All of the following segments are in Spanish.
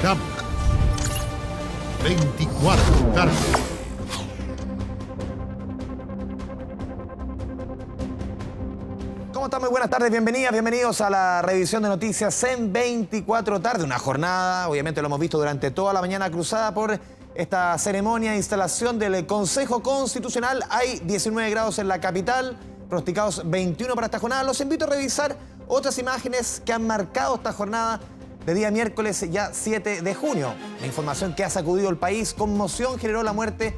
CAMC. 24 tarde. ¿Cómo están? Muy buenas tardes, bienvenidos a la revisión de noticias en 24 tarde. Una jornada, obviamente lo hemos visto durante toda la mañana, cruzada por esta ceremonia de instalación del Consejo Constitucional. Hay 19 grados en la capital, pronosticados 21 para esta jornada. Los invito a revisar otras imágenes que han marcado esta jornada de día miércoles, ya 7 de junio. La información que ha sacudido el país, conmoción generó la muerte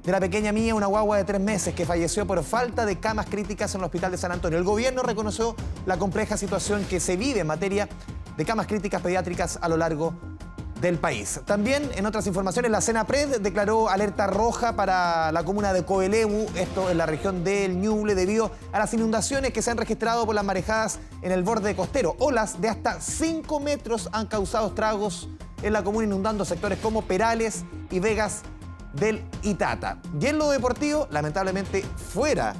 de la pequeña Mía, una guagua de 3 meses que falleció por falta de camas críticas en el Hospital de San Antonio. El gobierno reconoció la compleja situación que se vive en materia de camas críticas pediátricas a lo largo del país. También, en otras informaciones, la Senapred declaró alerta roja para la comuna de Coelemu, esto en la región del Ñuble, debido a las inundaciones que se han registrado por las marejadas en el borde costero. Olas de hasta 5 metros han causado estragos en la comuna, inundando sectores como Perales y Vegas del Itata. Y en lo deportivo, lamentablemente, fuera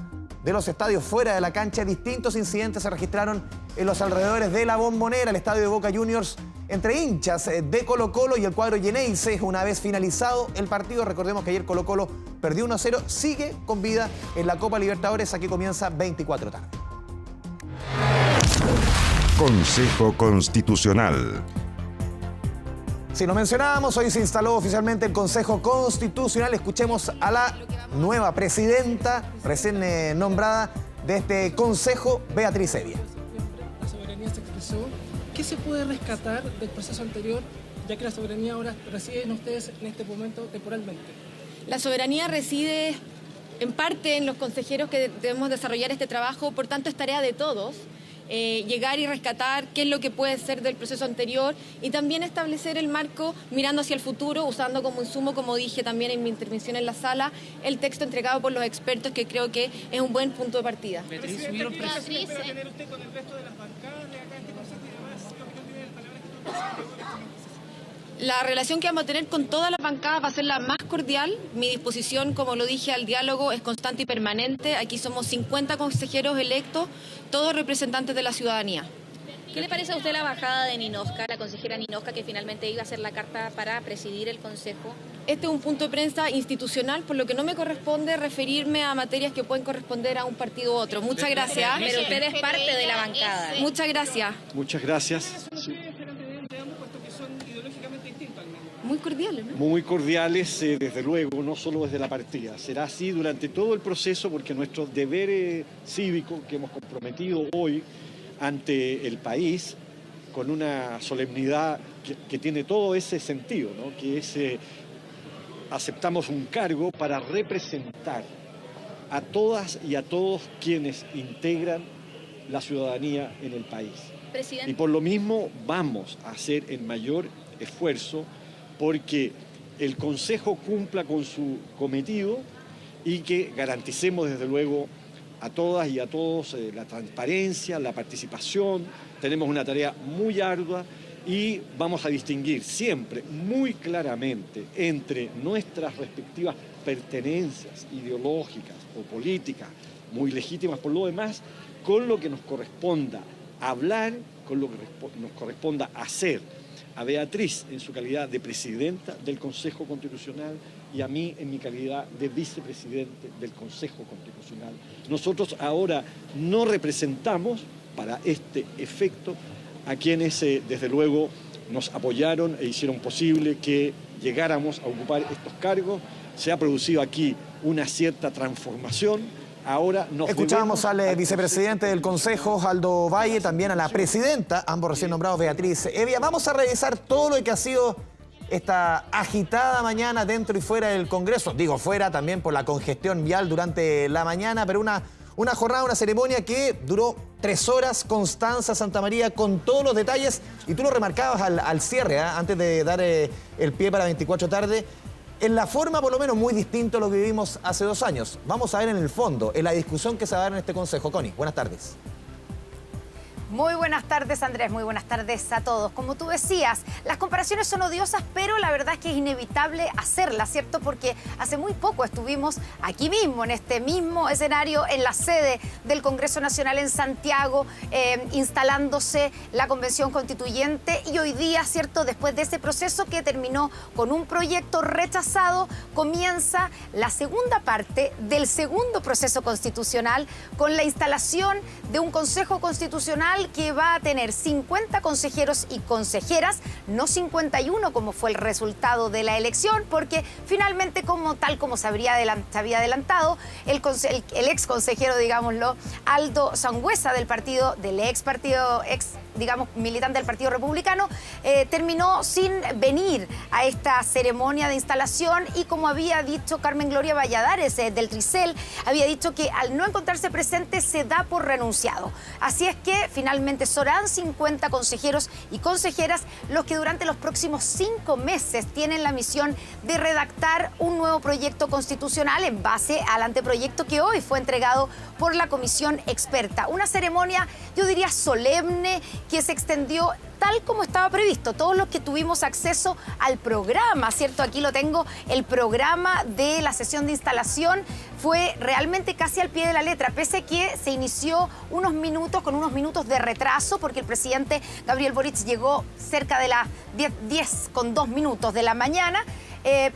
de los estadios, fuera de la cancha, distintos incidentes se registraron en los alrededores de la Bombonera, el estadio de Boca Juniors, entre hinchas de Colo-Colo y el cuadro Yeneize. Una vez finalizado el partido, recordemos que ayer Colo-Colo perdió 1-0, sigue con vida en la Copa Libertadores, aquí comienza 24 tarde. Consejo Constitucional. Si lo mencionábamos, hoy se instaló oficialmente el Consejo Constitucional. Escuchemos a la nueva presidenta, recién nombrada de este Consejo, Beatriz Evia. La soberanía se expresó. ¿Qué se puede rescatar del proceso anterior, ya que la soberanía ahora reside en ustedes en este momento temporalmente? La soberanía reside en parte en los consejeros que debemos desarrollar este trabajo, por tanto es tarea de todos. Llegar y rescatar qué es lo que puede ser del proceso anterior y también establecer el marco mirando hacia el futuro, usando como insumo, como dije también en mi intervención en la sala, el texto entregado por los expertos, que creo que es un buen punto de partida. Beatriz, ¿qué espera tener usted con el resto de las bancadas de acá en este consejo y demás? ¿Qué opinión tiene del palabra que está? La relación que vamos a tener con todas las bancadas va a ser la más cordial. Mi disposición, como lo dije, al diálogo es constante y permanente. Aquí somos 50 consejeros electos, todos representantes de la ciudadanía. ¿Qué le parece a usted la bajada de Ninosca, la consejera Ninosca, que finalmente iba a hacer la carta para presidir el Consejo? Este es un punto de prensa institucional, por lo que no me corresponde referirme a materias que pueden corresponder a un partido u otro. Muchas gracias. Pero usted es parte de la bancada. Muchas gracias. Muchas gracias. Muy cordiales, ¿no? Muy cordiales, desde luego, no solo desde la partida. Será así durante todo el proceso porque nuestro deber cívico que hemos comprometido hoy ante el país con una solemnidad que tiene todo ese sentido, ¿no? Que es, aceptamos un cargo para representar a todas y a todos quienes integran la ciudadanía en el país. Presidente. Y por lo mismo vamos a hacer el mayor esfuerzo porque el Consejo cumpla con su cometido y que garanticemos desde luego a todas y a todos la transparencia, la participación. Tenemos una tarea muy ardua y vamos a distinguir siempre muy claramente entre nuestras respectivas pertenencias ideológicas o políticas, muy legítimas por lo demás, con lo que nos corresponda hablar, con lo que nos corresponda hacer. A Beatriz en su calidad de presidenta del Consejo Constitucional y a mí en mi calidad de vicepresidente del Consejo Constitucional. Nosotros ahora no representamos para este efecto a quienes desde luego nos apoyaron e hicieron posible que llegáramos a ocupar estos cargos. Se ha producido aquí una cierta transformación. Ahora nos escuchábamos al vicepresidente del Consejo, Aldo Valle, también a la presidenta, ambos recién nombrados, Beatriz Evia. Vamos a revisar todo lo que ha sido esta agitada mañana dentro y fuera del Congreso. Digo fuera también por la congestión vial durante la mañana, pero una jornada, una ceremonia que duró 3 horas. Constanza Santamaría con todos los detalles. Y tú lo remarcabas al cierre, antes de dar el pie para 24 tarde. En la forma, por lo menos, muy distinto a lo que vivimos hace 2 años. Vamos a ver en el fondo, en la discusión que se va a dar en este Consejo. Connie, buenas tardes. Muy buenas tardes, Andrés, muy buenas tardes a todos. Como tú decías, las comparaciones son odiosas, pero la verdad es que es inevitable hacerlas, ¿cierto? Porque hace muy poco estuvimos aquí mismo, en este mismo escenario, en la sede del Congreso Nacional en Santiago, instalándose la Convención Constituyente, y hoy día, ¿cierto?, después de ese proceso que terminó con un proyecto rechazado, comienza la segunda parte del segundo proceso constitucional con la instalación de un Consejo Constitucional que va a tener 50 consejeros y consejeras, no 51 como fue el resultado de la elección, porque finalmente, tal como se había adelantado, el ex consejero, digámoslo, Aldo Sangüesa digamos, militante del Partido Republicano, terminó sin venir a esta ceremonia de instalación, y como había dicho Carmen Gloria Valladares del Tricel, había dicho que al no encontrarse presente se da por renunciado. Así es que finalmente serán 50 consejeros y consejeras los que durante los próximos 5 meses tienen la misión de redactar un nuevo proyecto constitucional en base al anteproyecto que hoy fue entregado por la comisión experta. Una ceremonia, yo diría, solemne, que se extendió tal como estaba previsto. Todos los que tuvimos acceso al programa, ¿cierto? Aquí lo tengo, el programa de la sesión de instalación fue realmente casi al pie de la letra, pese a que se inició con unos minutos de retraso, porque el presidente Gabriel Boric llegó cerca de las 10:02 de la mañana,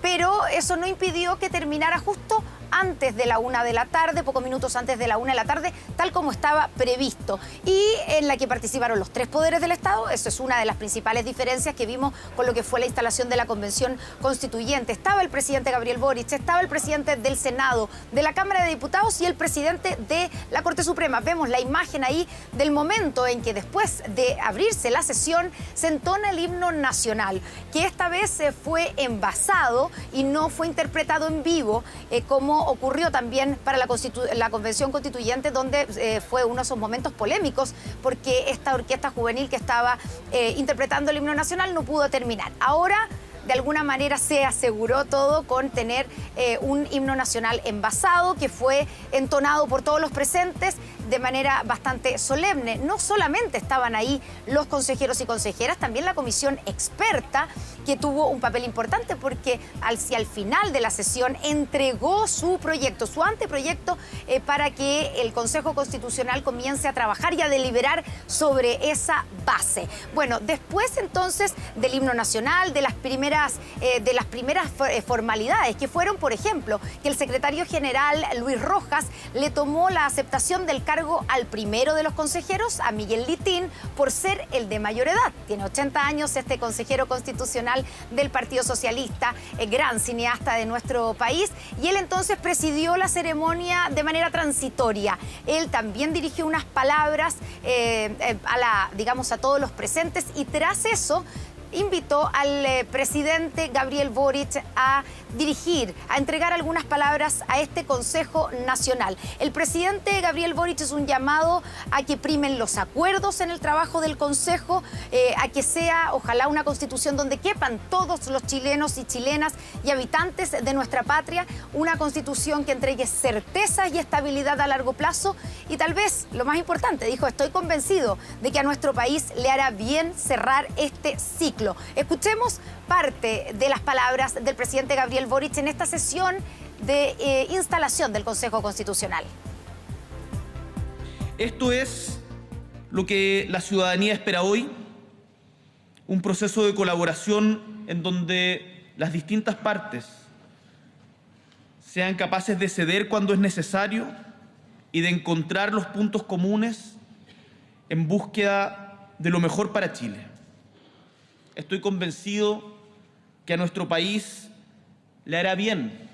pero eso no impidió que terminara justo antes de la 1 de la tarde, pocos minutos antes de la 1 de la tarde, tal como estaba previsto, y en la que participaron los 3 poderes del Estado. Eso es una de las principales diferencias que vimos con lo que fue la instalación de la Convención Constituyente. Estaba el presidente Gabriel Boric, estaba el presidente del Senado, de la Cámara de Diputados y el presidente de la Corte Suprema. Vemos la imagen ahí del momento en que, después de abrirse la sesión, se entona el himno nacional, que esta vez fue envasado y no fue interpretado en vivo, como ocurrió también para la Convención Constituyente, donde fue uno de esos momentos polémicos, porque esta orquesta juvenil que estaba interpretando el himno nacional no pudo terminar. Ahora, de alguna manera, se aseguró todo con tener un himno nacional envasado que fue entonado por todos los presentes de manera bastante solemne. No solamente estaban ahí los consejeros y consejeras, también la comisión experta, que tuvo un papel importante, porque al final de la sesión entregó su proyecto, su anteproyecto, para que el Consejo Constitucional comience a trabajar y a deliberar sobre esa base. Bueno, después entonces del himno nacional, de las primeras formalidades, que fueron, por ejemplo, que el secretario general Luis Rojas le tomó la aceptación del cargo al primero de los consejeros, a Miguel Litín, por ser el de mayor edad. Tiene 80 años este consejero constitucional del Partido Socialista, gran cineasta de nuestro país, y él entonces presidió la ceremonia de manera transitoria. Él también dirigió unas palabras a todos los presentes, y tras eso invitó al presidente Gabriel Boric a entregar algunas palabras a este Consejo Nacional. El presidente Gabriel Boric es un llamado a que primen los acuerdos en el trabajo del Consejo, a que sea, ojalá, una constitución donde quepan todos los chilenos y chilenas y habitantes de nuestra patria, una constitución que entregue certezas y estabilidad a largo plazo, y tal vez, lo más importante, dijo, estoy convencido de que a nuestro país le hará bien cerrar este ciclo. Escuchemos parte de las palabras del presidente Gabriel Boric en esta sesión de instalación del Consejo Constitucional. Esto es lo que la ciudadanía espera hoy, un proceso de colaboración en donde las distintas partes sean capaces de ceder cuando es necesario y de encontrar los puntos comunes en búsqueda de lo mejor para Chile. Estoy convencido que a nuestro país le hará bien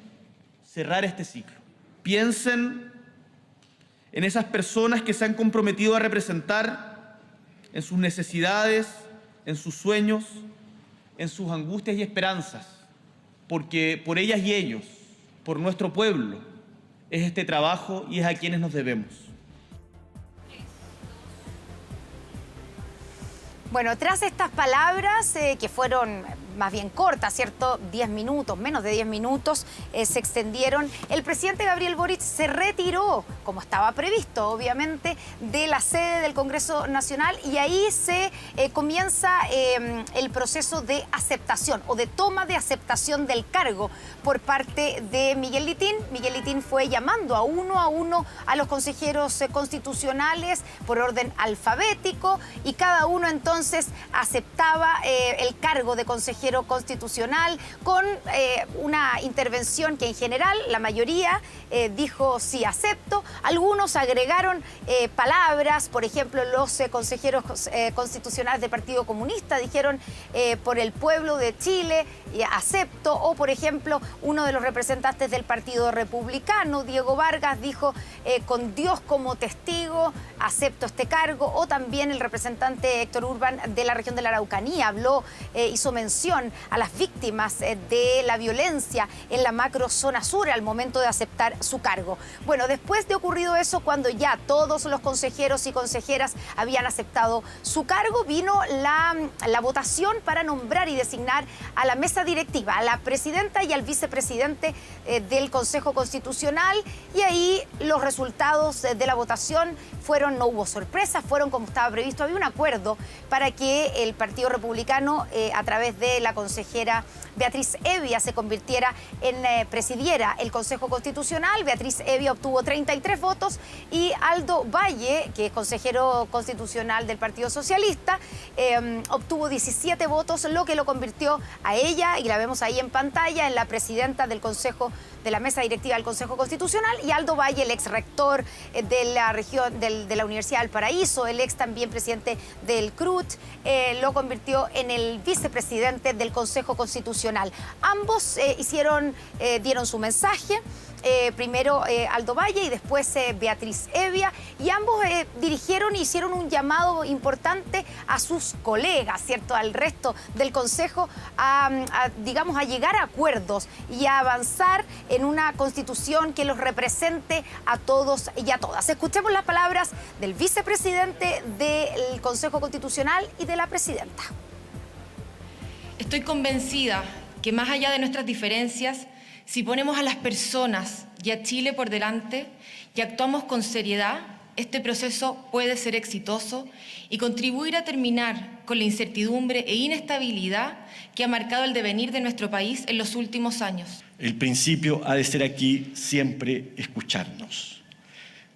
cerrar este ciclo. Piensen en esas personas que se han comprometido a representar, en sus necesidades, en sus sueños, en sus angustias y esperanzas, porque por ellas y ellos, por nuestro pueblo, es este trabajo y es a quienes nos debemos. Bueno, tras estas palabras, que fueron más bien cortas, ¿cierto? 10 minutos, menos de 10 minutos, se extendieron. El presidente Gabriel Boric se retiró, como estaba previsto, obviamente, de la sede del Congreso Nacional y ahí se comienza el proceso de aceptación o de toma de aceptación del cargo por parte de Miguel Litín. Miguel Litín fue llamando a uno a los consejeros constitucionales por orden alfabético y cada uno entonces aceptaba el cargo de consejero constitucional con una intervención que en general la mayoría dijo sí, acepto. Algunos agregaron palabras, por ejemplo, los consejeros constitucionales del Partido Comunista dijeron por el pueblo de Chile, acepto, o por ejemplo, uno de los representantes del Partido Republicano, Diego Vargas, dijo con Dios como testigo, acepto este cargo, o también el representante Héctor Urban de la región de la Araucanía habló, hizo mención a las víctimas de la violencia en la macrozona sur al momento de aceptar su cargo. Bueno, después de ocurrido eso, cuando ya todos los consejeros y consejeras habían aceptado su cargo, vino la votación para nombrar y designar a la mesa directiva, a la presidenta y al vicepresidente del Consejo Constitucional, y ahí los resultados de la votación fueron, no hubo sorpresas, fueron como estaba previsto. Había un acuerdo para que el Partido Republicano, a través de la consejera Beatriz Evia, se convirtiera en presidiera el Consejo Constitucional. Beatriz Evia obtuvo 33 votos y Aldo Valle, que es consejero constitucional del Partido Socialista, obtuvo 17 votos, lo que lo convirtió a ella, y la vemos ahí en pantalla, en la presidenta del Consejo, de la mesa directiva del Consejo Constitucional, y Aldo Valle, el ex rector de la región de la Universidad del Paraíso, el ex también presidente del CRUT, lo convirtió en el vicepresidente del Consejo Constitucional. Ambos dieron su mensaje. Primero Aldo Valle y después Beatriz Evia, y ambos dirigieron e hicieron un llamado importante a sus colegas, ¿cierto?, al resto del Consejo, digamos, a llegar a acuerdos y a avanzar en una constitución que los represente a todos y a todas. Escuchemos las palabras del vicepresidente del Consejo Constitucional y de la presidenta. Estoy convencida que más allá de nuestras diferencias, si ponemos a las personas y a Chile por delante y actuamos con seriedad, este proceso puede ser exitoso y contribuir a terminar con la incertidumbre e inestabilidad que ha marcado el devenir de nuestro país en los últimos años. El principio ha de ser aquí siempre escucharnos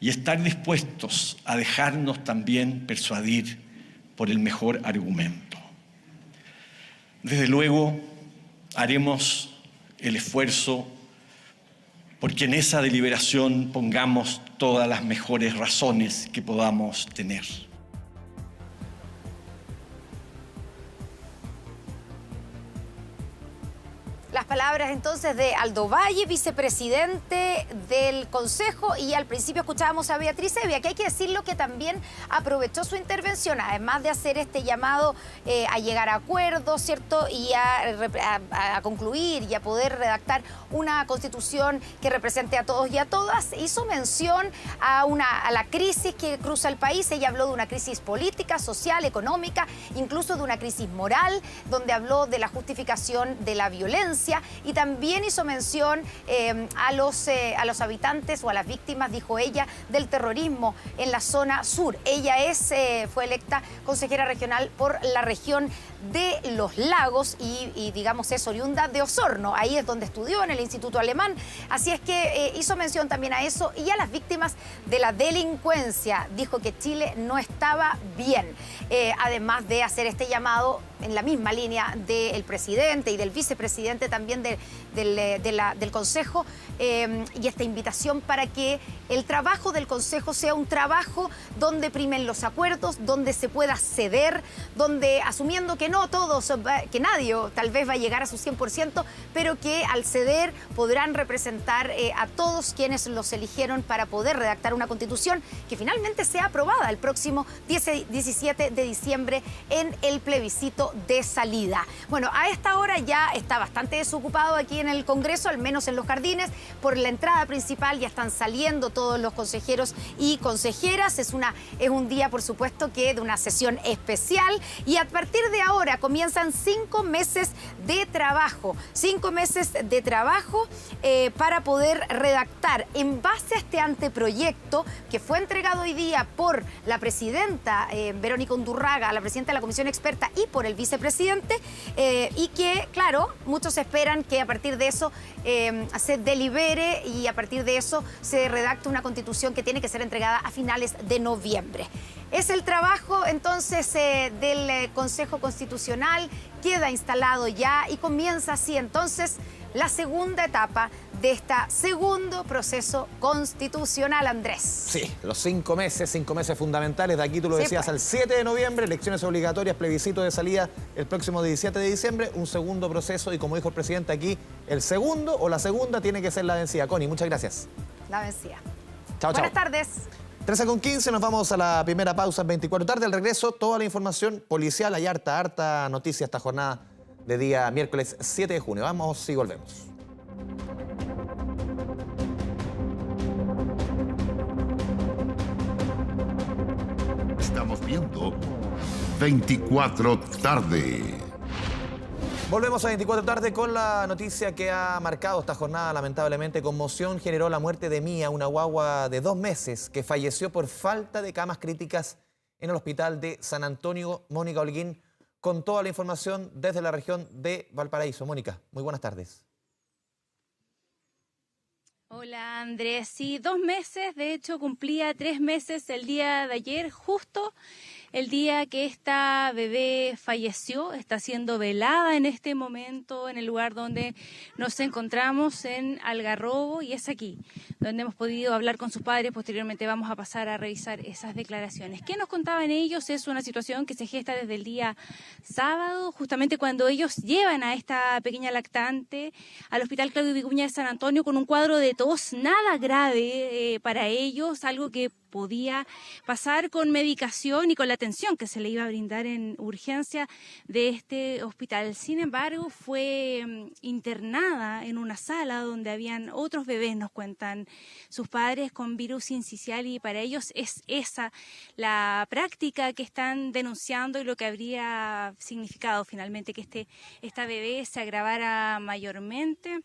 y estar dispuestos a dejarnos también persuadir por el mejor argumento. Desde luego, haremos el esfuerzo porque en esa deliberación pongamos todas las mejores razones que podamos tener. Las palabras entonces de Aldo Valle, vicepresidente del Consejo, y al principio escuchábamos a Beatriz Evia, que hay que decirlo que también aprovechó su intervención, además de hacer este llamado a llegar a acuerdos, ¿cierto?, y a concluir y a poder redactar una constitución que represente a todos y a todas. Hizo mención a la crisis que cruza el país. Ella habló de una crisis política, social, económica, incluso de una crisis moral, donde habló de la justificación de la violencia, y también hizo mención a los habitantes o a las víctimas, dijo ella, del terrorismo en la zona sur. Ella fue electa consejera regional por la región de Los Lagos y digamos, es oriunda de Osorno. Ahí es donde estudió, en el Instituto Alemán. Así es que hizo mención también a eso y a las víctimas de la delincuencia. Dijo que Chile no estaba bien. Además de hacer este llamado en la misma línea del presidente y del vicepresidente también del Consejo, y esta invitación para que el trabajo del Consejo sea un trabajo donde primen los acuerdos, donde se pueda ceder, donde, asumiendo que no todos, que nadie tal vez va a llegar a su 100%, pero que al ceder podrán representar a todos quienes los eligieron para poder redactar una constitución que finalmente sea aprobada el próximo 17 de diciembre en el plebiscito punto de salida. Bueno, a esta hora ya está bastante desocupado aquí en el Congreso, al menos en los jardines. Por la entrada principal ya están saliendo todos los consejeros y consejeras. Es un día, por supuesto, que de una sesión especial, y a partir de ahora comienzan 5 meses de trabajo. 5 meses de trabajo para poder redactar en base a este anteproyecto que fue entregado hoy día por la presidenta Verónica Undurraga, la presidenta de la Comisión Experta, y por el vicepresidente, y que, claro, muchos esperan que a partir de eso se delibere y a partir de eso se redacte una constitución que tiene que ser entregada a finales de noviembre. Es el trabajo entonces del Consejo Constitucional, queda instalado ya y comienza así entonces la segunda etapa de este segundo proceso constitucional, Andrés. Sí, los 5 meses fundamentales. De aquí tú lo decías, al 7 de noviembre, elecciones obligatorias, plebiscito de salida el próximo 17 de diciembre, un segundo proceso, y como dijo el presidente aquí, el segundo o la segunda tiene que ser la vencida. Connie, muchas gracias. La vencida. Chao, chao. Buenas tardes. 13:15, nos vamos a la primera pausa en 24 tarde. Al regreso, toda la información policial. Hay harta noticia esta jornada de día miércoles 7 de junio. Vamos y volvemos. Estamos viendo 24 tarde. Volvemos a 24 tarde con la noticia que ha marcado esta jornada. Lamentablemente, conmoción generó la muerte de Mía, una guagua de 2 meses que falleció por falta de camas críticas en el hospital de San Antonio. Mónica Holguín con toda la información desde la región de Valparaíso. Mónica, muy buenas tardes. Hola Andrés, sí, 2 meses, de hecho cumplía 3 meses el día de ayer, justo el día que esta bebé falleció. Está siendo velada en este momento en el lugar donde nos encontramos, en Algarrobo, y es aquí donde hemos podido hablar con sus padres. Posteriormente vamos a pasar a revisar esas declaraciones. ¿Qué nos contaban ellos? Es una situación que se gesta desde el día sábado, justamente cuando ellos llevan a esta pequeña lactante al Hospital Claudio Vicuña de San Antonio con un cuadro de tos nada grave para ellos, algo que podía pasar con medicación y con la atención que se le iba a brindar en urgencia de este hospital. Sin embargo, fue internada en una sala donde habían otros bebés, nos cuentan sus padres, con virus sincicial, y para ellos es esa la práctica que están denunciando y lo que habría significado finalmente que esta bebé se agravara mayormente.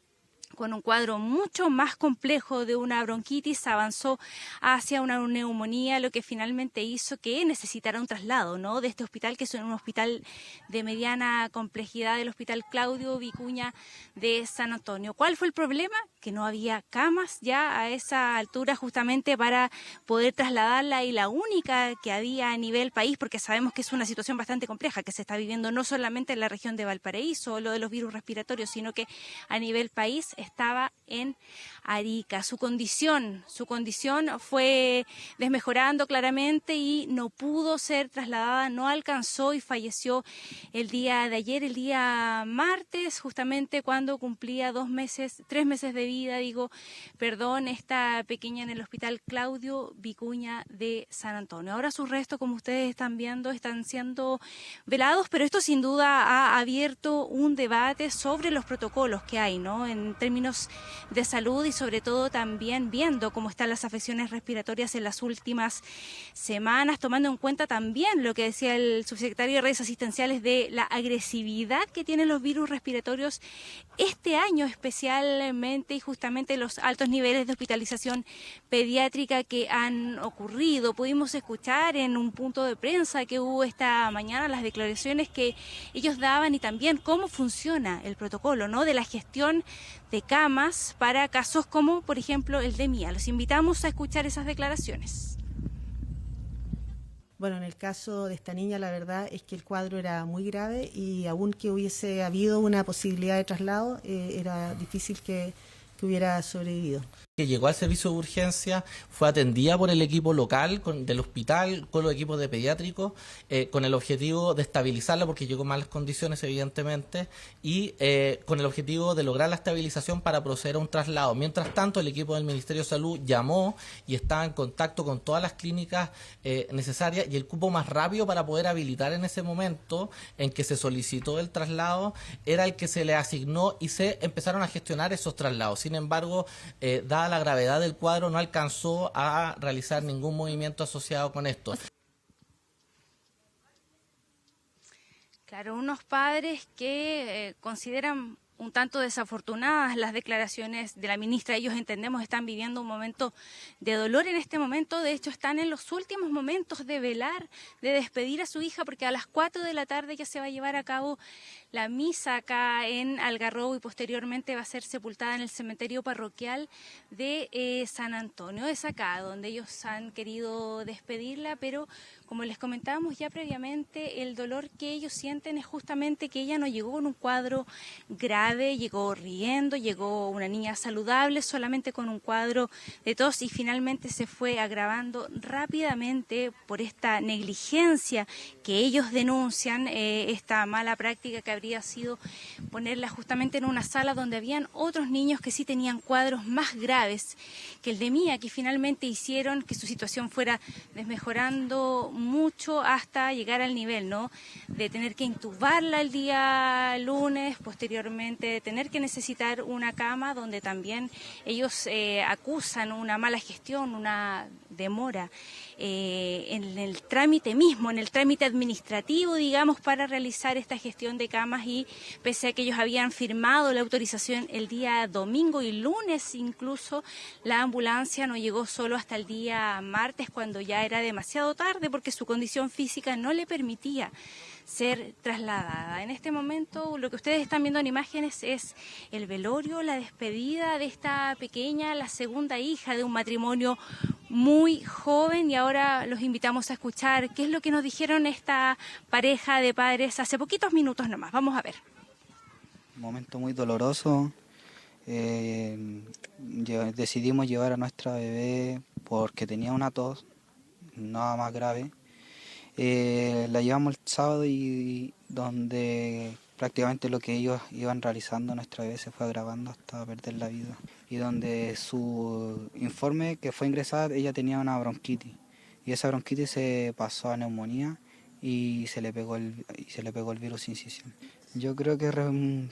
Con un cuadro mucho más complejo de una bronquitis, avanzó hacia una neumonía, lo que finalmente hizo que necesitara un traslado, ¿no?, de este hospital, que es un hospital de mediana complejidad, el Hospital Claudio Vicuña de San Antonio. ¿Cuál fue el problema? Que no había camas ya a esa altura justamente para poder trasladarla, y la única que había a nivel país, porque sabemos que es una situación bastante compleja que se está viviendo no solamente en la región de Valparaíso, lo de los virus respiratorios, sino que a nivel país, estaba en Arica. Su condición fue desmejorando claramente y no pudo ser trasladada, no alcanzó, y falleció el día de ayer, el día martes, justamente cuando cumplía 3 meses de vida, esta pequeña, en el Hospital Claudio Vicuña de San Antonio. Ahora sus restos, como ustedes están viendo, están siendo velados, pero esto sin duda ha abierto un debate sobre los protocolos que hay, ¿no?, en términos de salud, y sobre todo también viendo cómo están las afecciones respiratorias en las últimas semanas, tomando en cuenta también lo que decía el subsecretario de redes asistenciales de la agresividad que tienen los virus respiratorios este año especialmente, y justamente los altos niveles de hospitalización pediátrica que han ocurrido. Pudimos escuchar en un punto de prensa que hubo esta mañana las declaraciones que ellos daban, y también cómo funciona el protocolo, ¿no?, de la gestión de camas para casos como, por ejemplo, el de Mía. Los invitamos a escuchar esas declaraciones. Bueno, en el caso de esta niña, la verdad es que el cuadro era muy grave, y aun que hubiese habido una posibilidad de traslado, era difícil que hubiera sobrevivido. que llegó al servicio de urgencia, fue atendida por el equipo local del hospital, con los equipos de pediátricos, con el objetivo de estabilizarla, porque llegó en malas condiciones evidentemente, y con el objetivo de lograr la estabilización para proceder a un traslado. Mientras tanto, el equipo del Ministerio de Salud llamó y estaba en contacto con todas las clínicas necesarias, y el cupo más rápido para poder habilitar en ese momento en que se solicitó el traslado era el que se le asignó, y se empezaron a gestionar esos traslados. Sin embargo, dada la gravedad del cuadro, no alcanzó a realizar ningún movimiento asociado con esto. Claro, unos padres que consideran un tanto desafortunadas las declaraciones de la ministra. Ellos, entendemos, están viviendo un momento de dolor en este momento. De hecho, están en los últimos momentos de velar, de despedir a su hija, porque a las 4 de la tarde ya se va a llevar a cabo la misa acá en Algarrobo, y posteriormente va a ser sepultada en el cementerio parroquial de San Antonio. Es acá donde ellos han querido despedirla, pero como les comentábamos ya previamente, el dolor que ellos sienten es justamente que ella no llegó en un cuadro grave, llegó riendo, llegó una niña saludable, solamente con un cuadro de tos, y finalmente se fue agravando rápidamente por esta negligencia que ellos denuncian, esta mala práctica que habría sido ponerla justamente en una sala donde habían otros niños que sí tenían cuadros más graves que el de Mía, que finalmente hicieron que su situación fuera desmejorando mucho hasta llegar al nivel, ¿no?, de tener que intubarla el día lunes, posteriormente de tener que necesitar una cama, donde también ellos acusan una mala gestión, una demora en el trámite mismo, en el trámite administrativo, digamos, para realizar esta gestión de camas, y pese a que ellos habían firmado la autorización el día domingo y lunes incluso, la ambulancia no llegó solo hasta el día martes, cuando ya era demasiado tarde porque su condición física no le permitía ser trasladada. En este momento lo que ustedes están viendo en imágenes es el velorio, la despedida de esta pequeña, la segunda hija de un matrimonio muy joven, y ahora los invitamos a escuchar qué es lo que nos dijeron esta pareja de padres hace poquitos minutos nomás. Vamos a ver. Un momento muy doloroso. Decidimos llevar a nuestra bebé porque tenía una tos, nada más grave. La llevamos el sábado, y donde prácticamente lo que ellos iban realizando, nuestra bebé se fue agravando hasta perder la vida. Y donde su informe que fue ingresada, ella tenía una bronquitis, y esa bronquitis se pasó a neumonía y se le pegó el virus incisión. Yo creo que es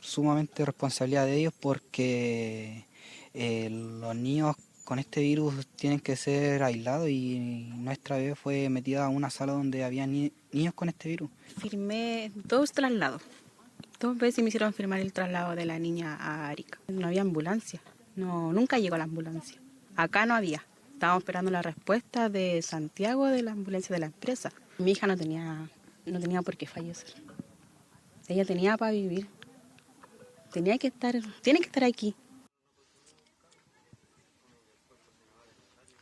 sumamente responsabilidad de ellos, porque los niños con este virus tienen que ser aislados, y nuestra bebé fue metida a una sala donde había niños con este virus. Firmé 2 traslados. 2 veces me hicieron firmar el traslado de la niña a Arica. No había ambulancia. No, nunca llegó la ambulancia. Acá no había. Estábamos esperando la respuesta de Santiago, de la ambulancia de la empresa. Mi hija no tenía por qué fallecer. Ella tenía para vivir. Tiene que estar aquí.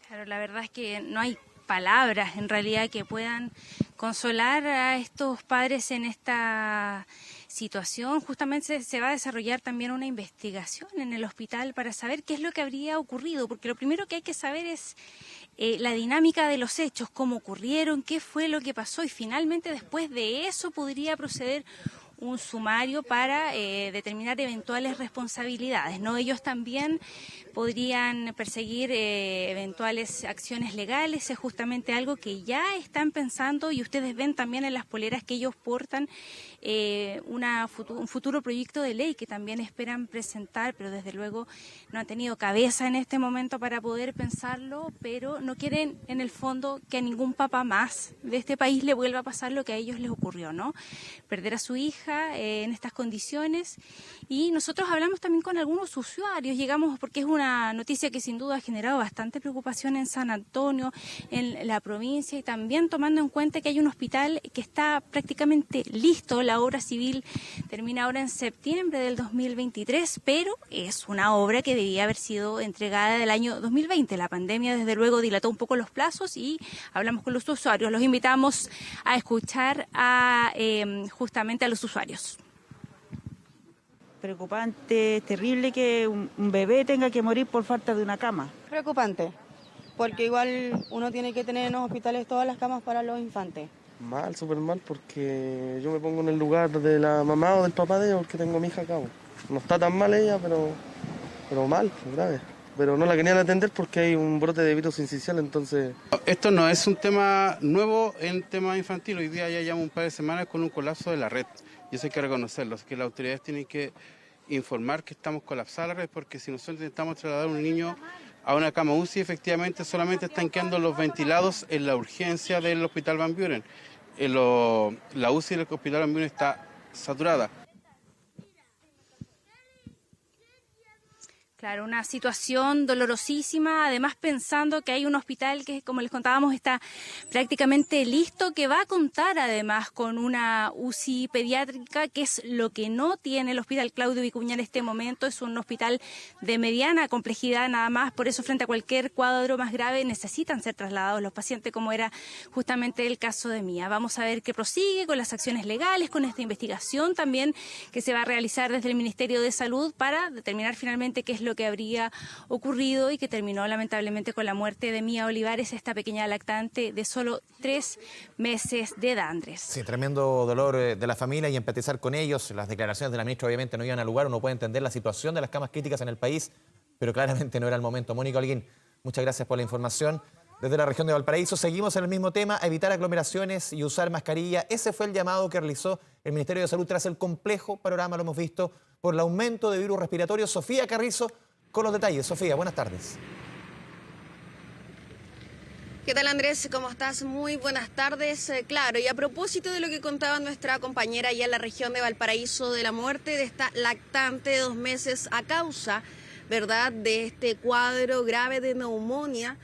Claro, la verdad es que no hay palabras en realidad que puedan consolar a estos padres en esta situación. Justamente se va a desarrollar también una investigación en el hospital para saber qué es lo que habría ocurrido, porque lo primero que hay que saber es la dinámica de los hechos, cómo ocurrieron, qué fue lo que pasó, y finalmente después de eso podría proceder un sumario para determinar eventuales responsabilidades, ¿no? Ellos también podrían perseguir eventuales acciones legales. Es justamente algo que ya están pensando, y ustedes ven también en las poleras que ellos portan un futuro proyecto de ley que también esperan presentar, pero desde luego no han tenido cabeza en este momento para poder pensarlo, pero no quieren en el fondo que a ningún papá más de este país le vuelva a pasar lo que a ellos les ocurrió, ¿no? Perder a su hija en estas condiciones. Y nosotros hablamos también con algunos usuarios, llegamos porque es una noticia que sin duda ha generado bastante preocupación en San Antonio, en la provincia, y también tomando en cuenta que hay un hospital que está prácticamente listo. La obra civil termina ahora en septiembre del 2023, pero es una obra que debía haber sido entregada del año 2020. La pandemia desde luego dilató un poco los plazos, y hablamos con los usuarios. Los invitamos a escuchar justamente a los usuarios. Preocupante, terrible que un bebé tenga que morir por falta de una cama. Preocupante, porque igual uno tiene que tener en los hospitales todas las camas para los infantes. Mal, súper mal, porque yo me pongo en el lugar de la mamá o del papá de ellos, porque tengo a mi hija acá. No está tan mal ella, pero mal, grave. Pero no la querían atender porque hay un brote de virus incisional, entonces... Esto no es un tema nuevo en tema infantil. Hoy día ya llevamos un par de semanas con un colapso de la red. Y eso hay que reconocerlo. Así que las autoridades tienen que informar que estamos colapsada la red, porque si nosotros intentamos trasladar a un niño a una cama UCI, efectivamente solamente están quedando los ventilados en la urgencia del Hospital Van Buren. La UCI del Hospital Van Buren está saturada. Claro, una situación dolorosísima, además pensando que hay un hospital que, como les contábamos, está prácticamente listo, que va a contar además con una UCI pediátrica, que es lo que no tiene el Hospital Claudio Vicuña en este momento. Es un hospital de mediana complejidad nada más, por eso frente a cualquier cuadro más grave necesitan ser trasladados los pacientes, como era justamente el caso de Mía. Vamos a ver qué prosigue con las acciones legales, con esta investigación también que se va a realizar desde el Ministerio de Salud para determinar finalmente qué es lo que habría ocurrido y que terminó lamentablemente con la muerte de Mía Olivares, esta pequeña lactante de solo 3 meses de edad, Andrés. Sí, tremendo dolor de la familia y empatizar con ellos. Las declaraciones de la ministra obviamente no iban a lugar. Uno puede entender la situación de las camas críticas en el país, pero claramente no era el momento. Mónica Holguín, muchas gracias por la información. Desde la región de Valparaíso seguimos en el mismo tema, evitar aglomeraciones y usar mascarilla. Ese fue el llamado que realizó el Ministerio de Salud tras el complejo panorama, lo hemos visto, por el aumento de virus respiratorios. Sofía Carrizo con los detalles. Sofía, buenas tardes. ¿Qué tal, Andrés? ¿Cómo estás? Muy buenas tardes. Claro, y a propósito de lo que contaba nuestra compañera allá en la región de Valparaíso, de la muerte de esta lactante de 2 meses a causa, ¿verdad?, de este cuadro grave de neumonía,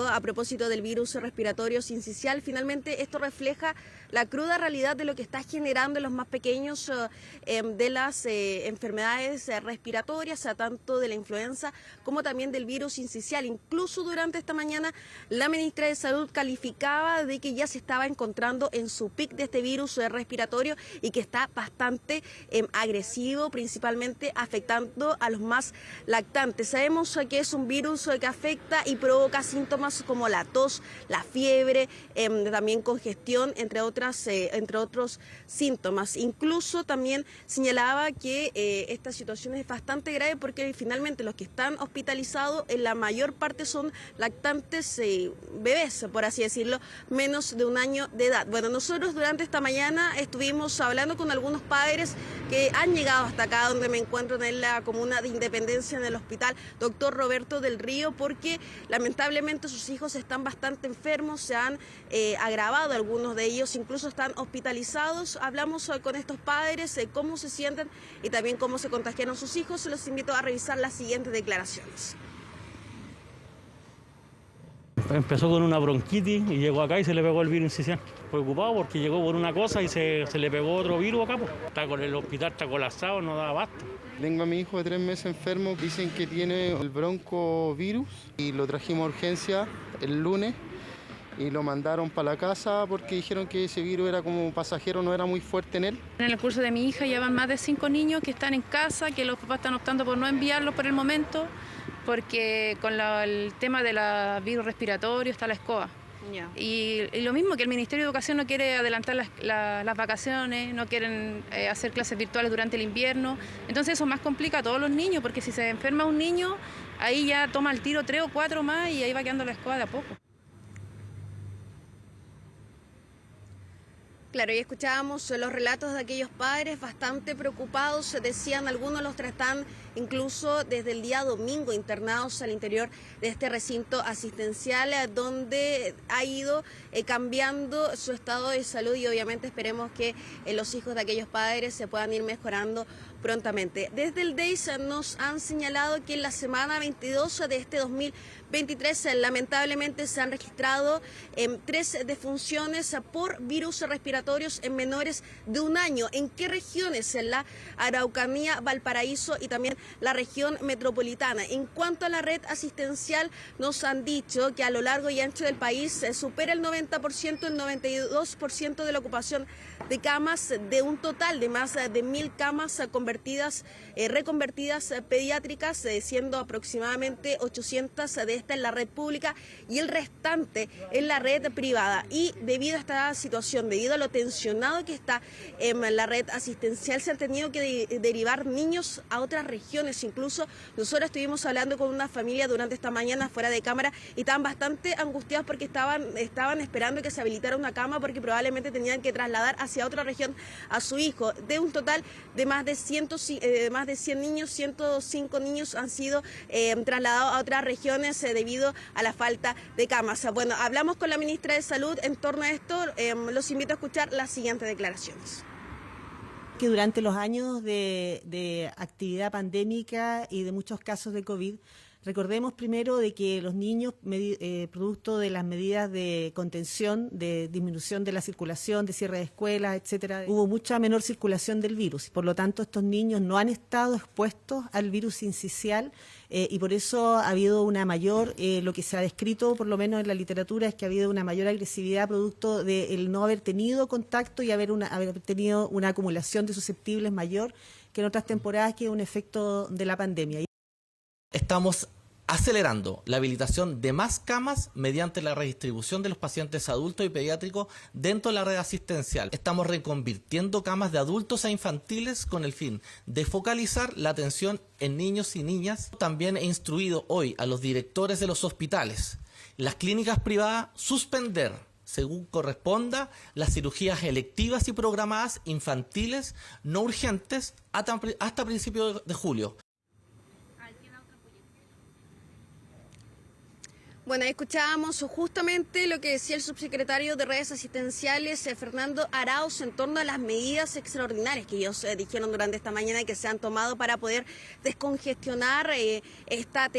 a propósito del virus respiratorio sincicial. Finalmente esto refleja la cruda realidad de lo que está generando en los más pequeños de las enfermedades respiratorias, tanto de la influenza como también del virus sincicial. Incluso durante esta mañana la ministra de Salud calificaba de que ya se estaba encontrando en su pic de este virus respiratorio y que está bastante agresivo, principalmente afectando a los más lactantes. Sabemos que es un virus que afecta y provoca síntomas como la tos, la fiebre, también congestión, entre otros síntomas. Incluso también señalaba que esta situación es bastante grave porque finalmente los que están hospitalizados en la mayor parte son lactantes bebés, por así decirlo, menos de 1 año de edad. Bueno, nosotros durante esta mañana estuvimos hablando con algunos padres que han llegado hasta acá donde me encuentro en la comuna de Independencia, en el hospital Dr. Roberto del Río, porque lamentablemente sus hijos están bastante enfermos, se han agravado algunos de ellos, incluso están hospitalizados. Hablamos con estos padres, cómo se sienten y también cómo se contagiaron sus hijos. Los invito a revisar las siguientes declaraciones. Empezó con una bronquitis y llegó acá y se le pegó el virus incisional. Preocupado porque llegó por una cosa y se le pegó otro virus acá. Pues. Está con el hospital, está colapsado, no da abasto. Tengo a mi hijo de 3 meses enfermo, dicen que tiene el broncovirus y lo trajimos a urgencia el lunes y lo mandaron para la casa porque dijeron que ese virus era como pasajero, no era muy fuerte en él. En el curso de mi hija ya van más de 5 niños que están en casa, que los papás están optando por no enviarlos por el momento, porque con el tema del virus respiratorio está la escoba. Yeah. Y lo mismo que el Ministerio de Educación no quiere adelantar las vacaciones, no quieren hacer clases virtuales durante el invierno. Entonces eso más complica a todos los niños, porque si se enferma un niño, ahí ya toma el tiro 3 o 4 más y ahí va quedando la escoba de a poco. Claro, y escuchábamos los relatos de aquellos padres bastante preocupados. Decían, algunos los tratan incluso desde el día domingo internados al interior de este recinto asistencial, donde ha ido cambiando su estado de salud, y obviamente esperemos que los hijos de aquellos padres se puedan ir mejorando prontamente. Desde el DEIS nos han señalado que en la semana 22 de este 2023 lamentablemente se han registrado 3 defunciones por virus respiratorios en menores de 1 año. ¿En qué regiones? En la Araucanía, Valparaíso y también la región metropolitana. En cuanto a la red asistencial, nos han dicho que a lo largo y ancho del país supera el 90%, el 92% de la ocupación de camas, de un total de más de 1000 camas convertidas reconvertidas pediátricas, siendo aproximadamente 800 de estas en la red pública y el restante en la red privada. Y debido a esta situación, debido a lo tensionado que está en la red asistencial, se han tenido que derivar niños a otras regiones. Incluso nosotros estuvimos hablando con una familia durante esta mañana fuera de cámara y estaban bastante angustiados porque estaban esperando que se habilitara una cama porque probablemente tenían que trasladar hacia otra región a su hijo. De un total de más de 100 niños, 105 niños han sido trasladados a otras regiones debido a la falta de camas. Bueno, hablamos con la ministra de Salud en torno a esto. Los invito a escuchar las siguientes declaraciones. Que durante los años de actividad pandémica y de muchos casos de COVID, recordemos primero de que los niños, producto de las medidas de contención, de disminución de la circulación, de cierre de escuelas, etcétera, hubo mucha menor circulación del virus. Por lo tanto, estos niños no han estado expuestos al virus sincicial y por eso ha habido una mayor, lo que se ha descrito por lo menos en la literatura, es que ha habido una mayor agresividad producto del no haber tenido contacto y haber tenido una acumulación de susceptibles mayor que en otras temporadas, que es un efecto de la pandemia. Estamos acelerando la habilitación de más camas mediante la redistribución de los pacientes adultos y pediátricos dentro de la red asistencial. Estamos reconvirtiendo camas de adultos a infantiles con el fin de focalizar la atención en niños y niñas. También he instruido hoy a los directores de los hospitales, las clínicas privadas, suspender, según corresponda, las cirugías electivas y programadas infantiles no urgentes hasta principios de julio. Bueno, ahí escuchábamos justamente lo que decía el subsecretario de redes asistenciales, Fernando Arauz, en torno a las medidas extraordinarias que ellos dijeron durante esta mañana que se han tomado para poder descongestionar esta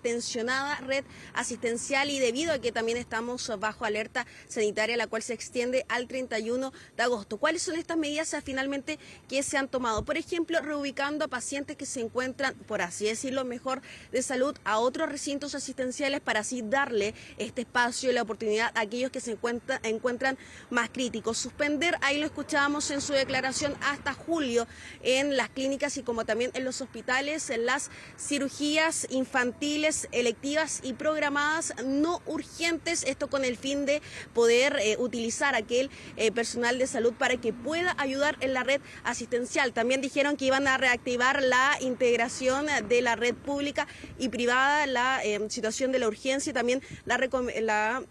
tensionada red asistencial y debido a que también estamos bajo alerta sanitaria, la cual se extiende al 31 de agosto. ¿Cuáles son estas medidas finalmente que se han tomado? Por ejemplo, reubicando a pacientes que se encuentran, por así decirlo, mejor de salud a otros recintos asistenciales para así darle este espacio y la oportunidad a aquellos que se encuentran más críticos. Suspender, ahí lo escuchábamos en su declaración, hasta julio en las clínicas y como también en los hospitales, en las cirugías infantiles, electivas y programadas no urgentes, esto con el fin de poder utilizar aquel personal de salud para que pueda ayudar en la red asistencial. También dijeron que iban a reactivar la integración de la red pública y privada, la situación de la urgencia y también la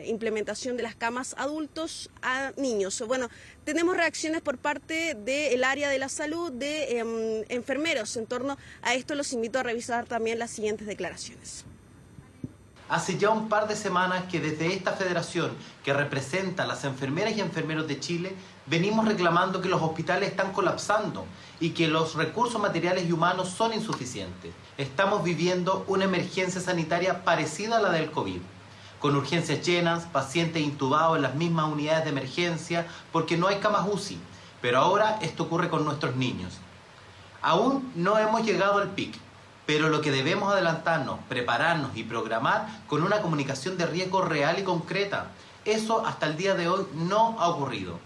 implementación de las camas adultos a niños. Bueno, tenemos reacciones por parte del área de la salud, de enfermeros en torno a esto. Los invito a revisar también las siguientes declaraciones. Hace ya un par de semanas que desde esta federación que representa a las enfermeras y enfermeros de Chile, venimos reclamando que los hospitales están colapsando y que los recursos materiales y humanos son insuficientes. Estamos viviendo una emergencia sanitaria parecida a la del COVID, con urgencias llenas, pacientes intubados en las mismas unidades de emergencia porque no hay camas UCI. Pero ahora esto ocurre con nuestros niños. Aún no hemos llegado al pic, pero lo que debemos adelantarnos, prepararnos y programar con una comunicación de riesgo real y concreta. Eso hasta el día de hoy no ha ocurrido.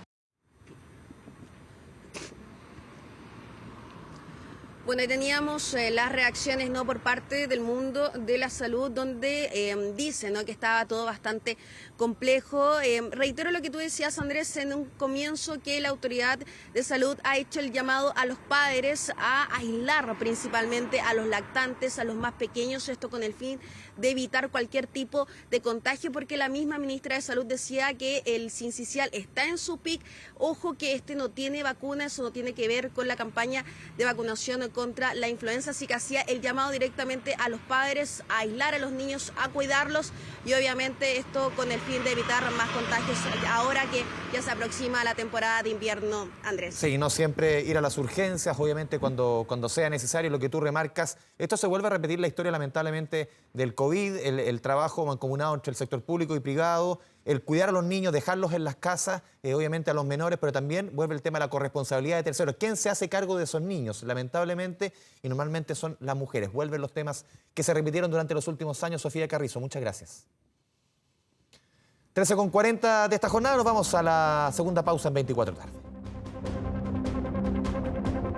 Bueno, ahí teníamos las reacciones por parte del mundo de la salud, donde dicen que estaba todo bastante complejo. Reitero lo que tú decías, Andrés, en un comienzo, que la autoridad de salud ha hecho el llamado a los padres a aislar principalmente a los lactantes, a los más pequeños, esto con el fin de evitar cualquier tipo de contagio, porque la misma ministra de Salud decía que el sincicial está en su pic. Ojo que este no tiene vacuna, eso no tiene que ver con la campaña de vacunación contra la influenza, así que hacía el llamado directamente a los padres a aislar a los niños, a cuidarlos y obviamente esto con el fin de evitar más contagios ahora que ya se aproxima la temporada de invierno, Andrés. Sí, no siempre ir a las urgencias, obviamente cuando sea necesario, lo que tú remarcas. Esto se vuelve a repetir la historia lamentablemente del COVID, el trabajo mancomunado entre el sector público y privado, el cuidar a los niños, dejarlos en las casas, obviamente a los menores, pero también vuelve el tema de la corresponsabilidad de terceros. ¿Quién se hace cargo de esos niños? Lamentablemente, y normalmente son las mujeres. Vuelven los temas que se repitieron durante los últimos años. Sofía Carrizo, muchas gracias. 13:40 de esta jornada, nos vamos a la segunda pausa en 24 tarde.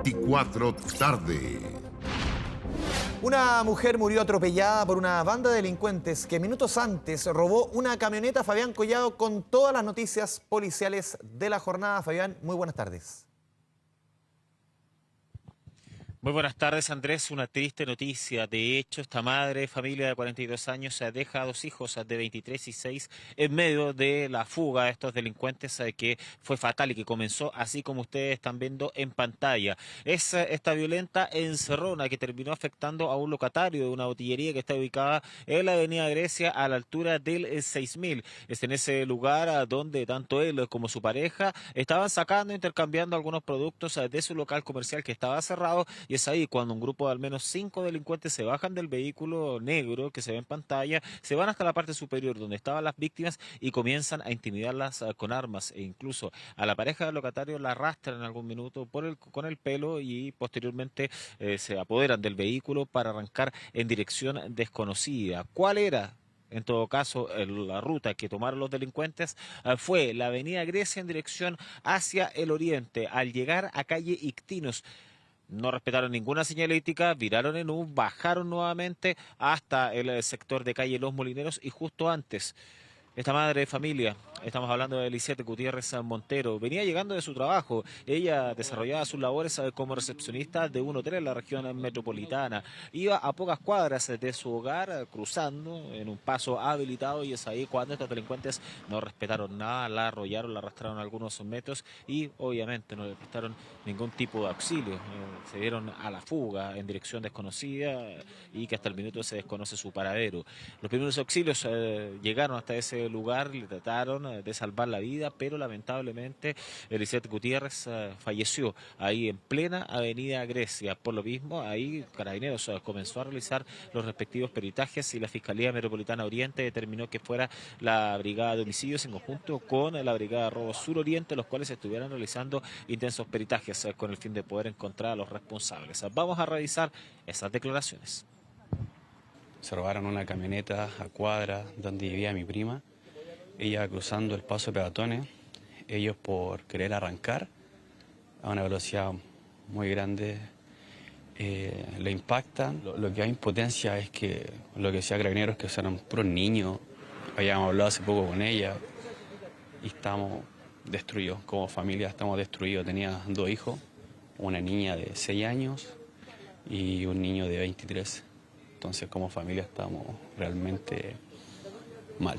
24 tarde. Una mujer murió atropellada por una banda de delincuentes que minutos antes robó una camioneta. Fabián Collado con todas las noticias policiales de la jornada. Fabián, muy buenas tardes. Muy buenas tardes, Andrés. Una triste noticia. De hecho, esta madre, familia de 42 años, deja a 2 hijos de 23 y 6 en medio de la fuga de estos delincuentes que fue fatal y que comenzó así como ustedes están viendo en pantalla. Es esta violenta encerrona que terminó afectando a un locatario de una botillería que está ubicada en la avenida Grecia a la altura del 6000. Es en ese lugar donde tanto él como su pareja estaban sacando, intercambiando algunos productos de su local comercial que estaba cerrado. Y es ahí cuando un grupo de al menos 5 delincuentes se bajan del vehículo negro que se ve en pantalla, se van hasta la parte superior donde estaban las víctimas y comienzan a intimidarlas con armas, e incluso a la pareja del locatario la arrastran en algún minuto con el pelo y posteriormente se apoderan del vehículo para arrancar en dirección desconocida. ¿Cuál era? En todo caso, la ruta que tomaron los delincuentes fue la avenida Grecia en dirección hacia el oriente. Al llegar a calle Ictinos, no respetaron ninguna señalética, viraron en U, bajaron nuevamente hasta el sector de calle Los Molineros y justo antes, esta madre de familia, estamos hablando de Lisette Gutiérrez Montero, venía llegando de su trabajo. Ella desarrollaba sus labores como recepcionista de un hotel en la región metropolitana. Iba a pocas cuadras de su hogar, cruzando en un paso habilitado, y es ahí cuando estos delincuentes no respetaron nada, la arrollaron, la arrastraron algunos metros y obviamente no le prestaron ningún tipo de auxilio. Se dieron a la fuga en dirección desconocida y que hasta el minuto se desconoce su paradero. Los primeros auxilios llegaron hasta ese lugar, le trataron de salvar la vida, pero lamentablemente Lisette Gutiérrez falleció ahí en plena avenida Grecia. Por lo mismo, ahí Carabineros comenzó a realizar los respectivos peritajes y la Fiscalía Metropolitana Oriente determinó que fuera la Brigada de Homicidios en conjunto con la Brigada de Robo Sur Oriente, los cuales estuvieran realizando intensos peritajes con el fin de poder encontrar a los responsables. Vamos a revisar esas declaraciones. Se robaron una camioneta a cuadra donde vivía mi prima. Ella cruzando el paso de peatones, ellos por querer arrancar a una velocidad muy grande le impactan. Lo que hay impotencia es que lo que decía Carabineros es que eran puros niños. Habíamos hablado hace poco con ella y estamos destruidos, como familia estamos destruidos. Tenía 2 hijos, una niña de 6 años y un niño de 23. Entonces como familia estamos realmente mal.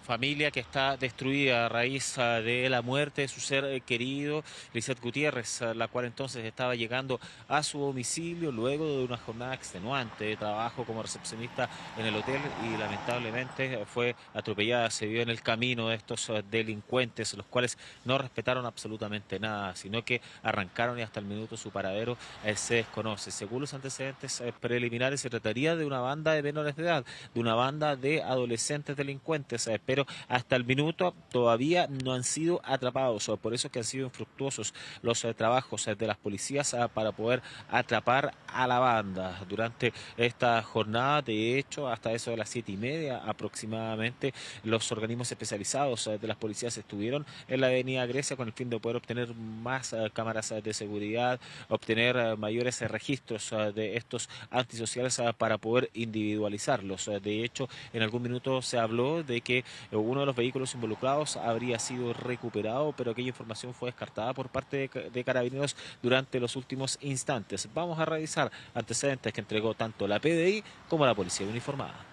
Familia que está destruida a raíz de la muerte de su ser querido, Lisette Gutiérrez, la cual entonces estaba llegando a su domicilio luego de una jornada extenuante de trabajo como recepcionista en el hotel y lamentablemente fue atropellada. Se vio en el camino de estos delincuentes, los cuales no respetaron absolutamente nada, sino que arrancaron y hasta el minuto su paradero se desconoce. Según los antecedentes preliminares, se trataría de una banda de menores de edad, de una banda de adolescentes delincuentes, pero hasta el minuto todavía no han sido atrapados. Por eso es que han sido infructuosos los trabajos de las policías para poder atrapar a la banda. Durante esta jornada, de hecho, hasta eso de las 7:30 aproximadamente, los organismos especializados de las policías estuvieron en la avenida Grecia con el fin de poder obtener más cámaras de seguridad, obtener mayores registros de estos antisociales para poder individualizarlos. De hecho, en algún minuto se habló de que uno de los vehículos involucrados habría sido recuperado, pero aquella información fue descartada por parte de Carabineros durante los últimos instantes. Vamos a revisar antecedentes que entregó tanto la PDI como la Policía Uniformada.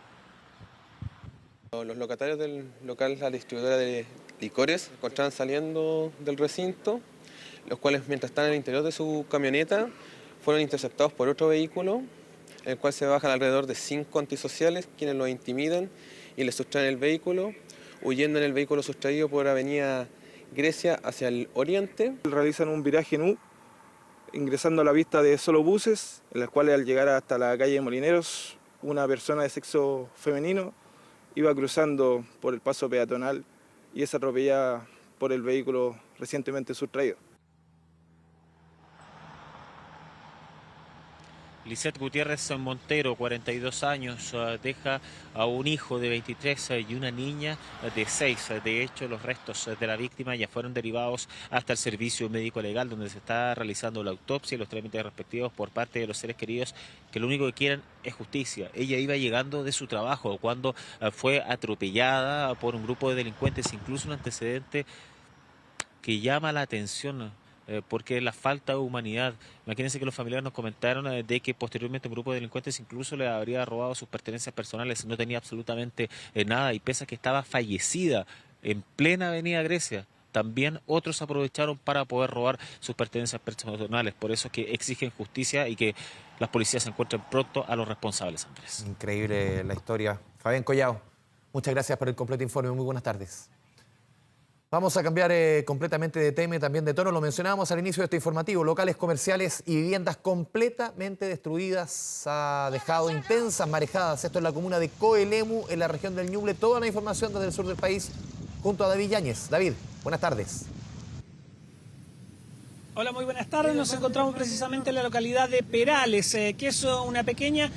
Los locatarios del local, la distribuidora de licores, encontraban saliendo del recinto, los cuales mientras están en el interior de su camioneta fueron interceptados por otro vehículo, en el cual se bajan alrededor de 5 antisociales, quienes los intimidan y les sustraen el vehículo, huyendo en el vehículo sustraído por avenida Grecia hacia el oriente. Realizan un viraje en U, ingresando a la pista de solo buses, en las cuales al llegar hasta la calle Molineros, una persona de sexo femenino iba cruzando por el paso peatonal y es atropellada por el vehículo recientemente sustraído. Lisette Gutiérrez Montero, 42 años, deja a un hijo de 23 y una niña de 6. De hecho, los restos de la víctima ya fueron derivados hasta el servicio médico legal, donde se está realizando la autopsia y los trámites respectivos por parte de los seres queridos, que lo único que quieren es justicia. Ella iba llegando de su trabajo cuando fue atropellada por un grupo de delincuentes, incluso un antecedente que llama la atención, porque la falta de humanidad. Imagínense que los familiares nos comentaron de que posteriormente un grupo de delincuentes incluso le habría robado sus pertenencias personales, no tenía absolutamente nada, y pese a que estaba fallecida en plena avenida Grecia, también otros aprovecharon para poder robar sus pertenencias personales. Por eso es que exigen justicia y que las policías se encuentren pronto a los responsables, Andrés. Increíble la historia. Fabián Collao, muchas gracias por el completo informe. Muy buenas tardes. Vamos a cambiar completamente de tema y también de tono. Lo mencionábamos al inicio de este informativo. Locales comerciales y viviendas completamente destruidas. Ha dejado intensas marejadas. Esto es la comuna de Coelemu, en la región del Ñuble. Toda la información desde el sur del país junto a David Yáñez. David, buenas tardes. Hola, muy buenas tardes. Nos encontramos precisamente en la localidad de Perales, que es un pequeño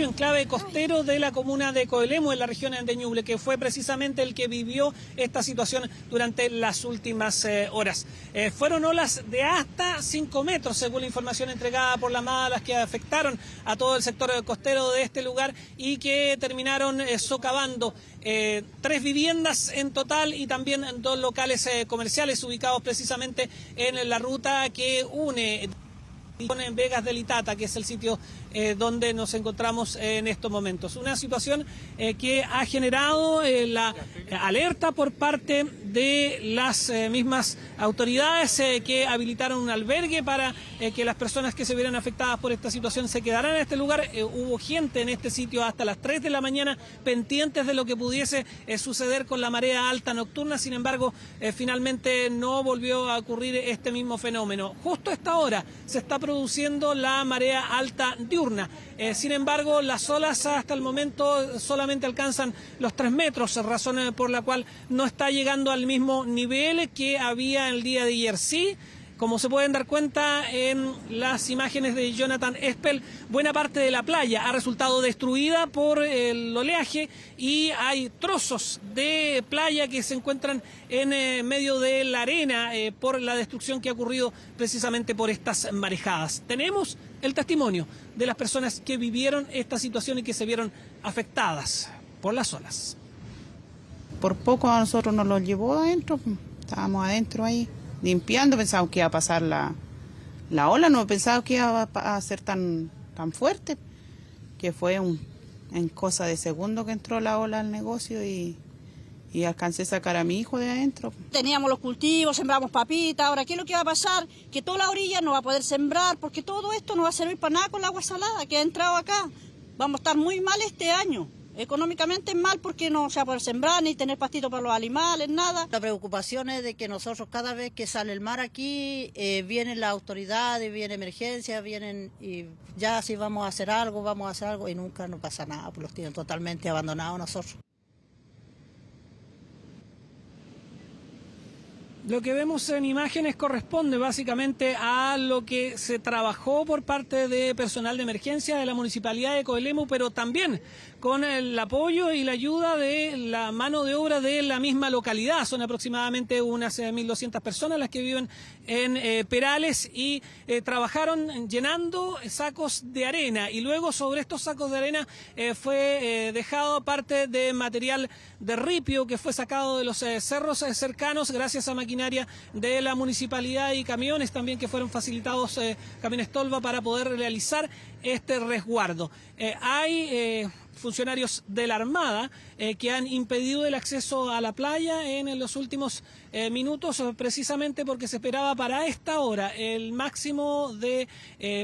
enclave costero de la comuna de Coelemu, en la región de Ñuble, que fue precisamente el que vivió esta situación durante las últimas horas. Fueron olas de hasta 5 metros, según la información entregada por la MADA, las que afectaron a todo el sector costero de este lugar y que terminaron socavando 3 viviendas en total y también 2 locales comerciales ubicados precisamente en la ruta que une en Vegas del Itata, que es el sitio donde nos encontramos en estos momentos. Una situación que ha generado la alerta por parte de las mismas autoridades que habilitaron un albergue para que las personas que se vieran afectadas por esta situación se quedaran en este lugar. Hubo gente en este sitio hasta las 3 de la mañana pendientes de lo que pudiese suceder con la marea alta nocturna. Sin embargo, finalmente no volvió a ocurrir este mismo fenómeno. Justo a esta hora se está produciendo la marea alta diurna. Sin embargo, las olas hasta el momento solamente alcanzan los 3 metros, razón por la cual no está llegando al mismo nivel que había el día de ayer. Sí, como se pueden dar cuenta en las imágenes de Jonathan Espel, buena parte de la playa ha resultado destruida por el oleaje y hay trozos de playa que se encuentran en medio de la arena por la destrucción que ha ocurrido precisamente por estas marejadas. Tenemos el testimonio de las personas que vivieron esta situación y que se vieron afectadas por las olas. Por poco a nosotros nos lo llevó adentro, estábamos adentro ahí limpiando, pensábamos que iba a pasar la ola, no pensaba que iba a ser tan fuerte, que fue en cosa de segundo que entró la ola al negocio y alcancé a sacar a mi hijo de adentro. Teníamos los cultivos, sembramos papitas, ahora ¿qué es lo que va a pasar? Que toda la orilla no va a poder sembrar, porque todo esto no va a servir para nada con el agua salada que ha entrado acá. Vamos a estar muy mal este año. Económicamente mal porque no se va a poder sembrar ni tener pastito para los animales, nada. La preocupación es de que nosotros cada vez que sale el mar aquí, vienen las autoridades, viene emergencia, vienen y ya si vamos a hacer algo y nunca nos pasa nada, pues los tienen totalmente abandonados nosotros. Lo que vemos en imágenes corresponde básicamente a lo que se trabajó por parte de personal de emergencia de la Municipalidad de Coelemu, pero también con el apoyo y la ayuda de la mano de obra de la misma localidad. Son aproximadamente unas 1.200 personas las que viven en Perales y trabajaron llenando sacos de arena, y luego sobre estos sacos de arena fue dejado parte de material de ripio que fue sacado de los cerros cercanos gracias a maquinaria de la municipalidad y camiones también que fueron facilitados, camiones Tolva, para poder realizar este resguardo. Hay funcionarios de la Armada que han impedido el acceso a la playa en los últimos minutos, precisamente porque se esperaba para esta hora el máximo de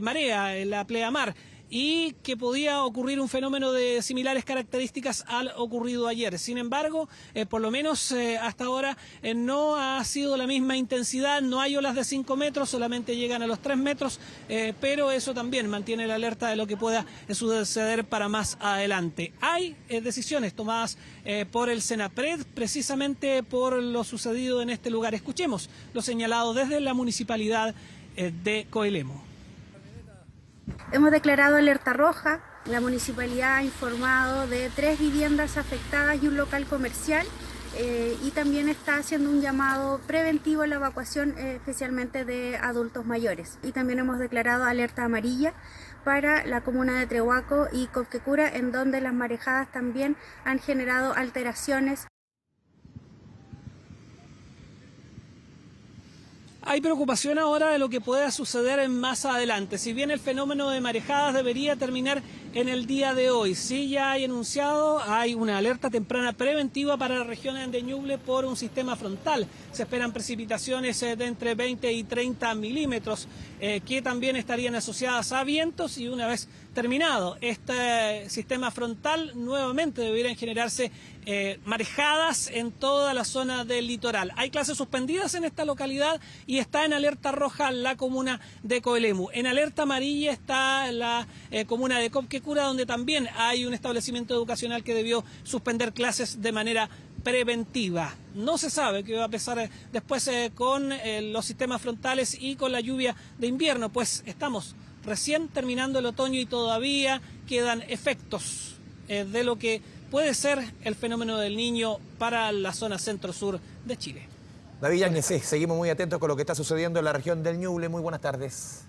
marea en la pleamar, y que podía ocurrir un fenómeno de similares características al ocurrido ayer. Sin embargo, por lo menos hasta ahora no ha sido la misma intensidad, no hay olas de 5 metros, solamente llegan a los 3 metros, pero eso también mantiene la alerta de lo que pueda suceder para más adelante. Hay decisiones tomadas por el Senapred precisamente por lo sucedido en este lugar. Escuchemos lo señalado desde la Municipalidad de Coelemu. Hemos declarado alerta roja. La municipalidad ha informado de 3 viviendas afectadas y un local comercial, y también está haciendo un llamado preventivo a la evacuación, especialmente de adultos mayores. Y también hemos declarado alerta amarilla para la comuna de Trehuaco y Copquecura, en donde las marejadas también han generado alteraciones. Hay preocupación ahora de lo que pueda suceder más adelante. Si bien el fenómeno de marejadas debería terminar en el día de hoy, sí ya hay anunciado, hay una alerta temprana preventiva para la región de Ñuble por un sistema frontal. Se esperan precipitaciones de entre 20 y 30 milímetros, que también estarían asociadas a vientos, y una vez terminado este sistema frontal, nuevamente deberían generarse marejadas en toda la zona del litoral. Hay clases suspendidas en esta localidad y está en alerta roja la comuna de Coelemu. En alerta amarilla está la comuna de Copquecura, donde también hay un establecimiento educacional que debió suspender clases de manera preventiva. No se sabe qué va a pasar después con los sistemas frontales y con la lluvia de invierno, pues estamos recién terminando el otoño y todavía quedan efectos de lo que puede ser el fenómeno del Niño para la zona centro-sur de Chile. David Yáñez, sí, seguimos muy atentos con lo que está sucediendo en la región del Ñuble. Muy buenas tardes.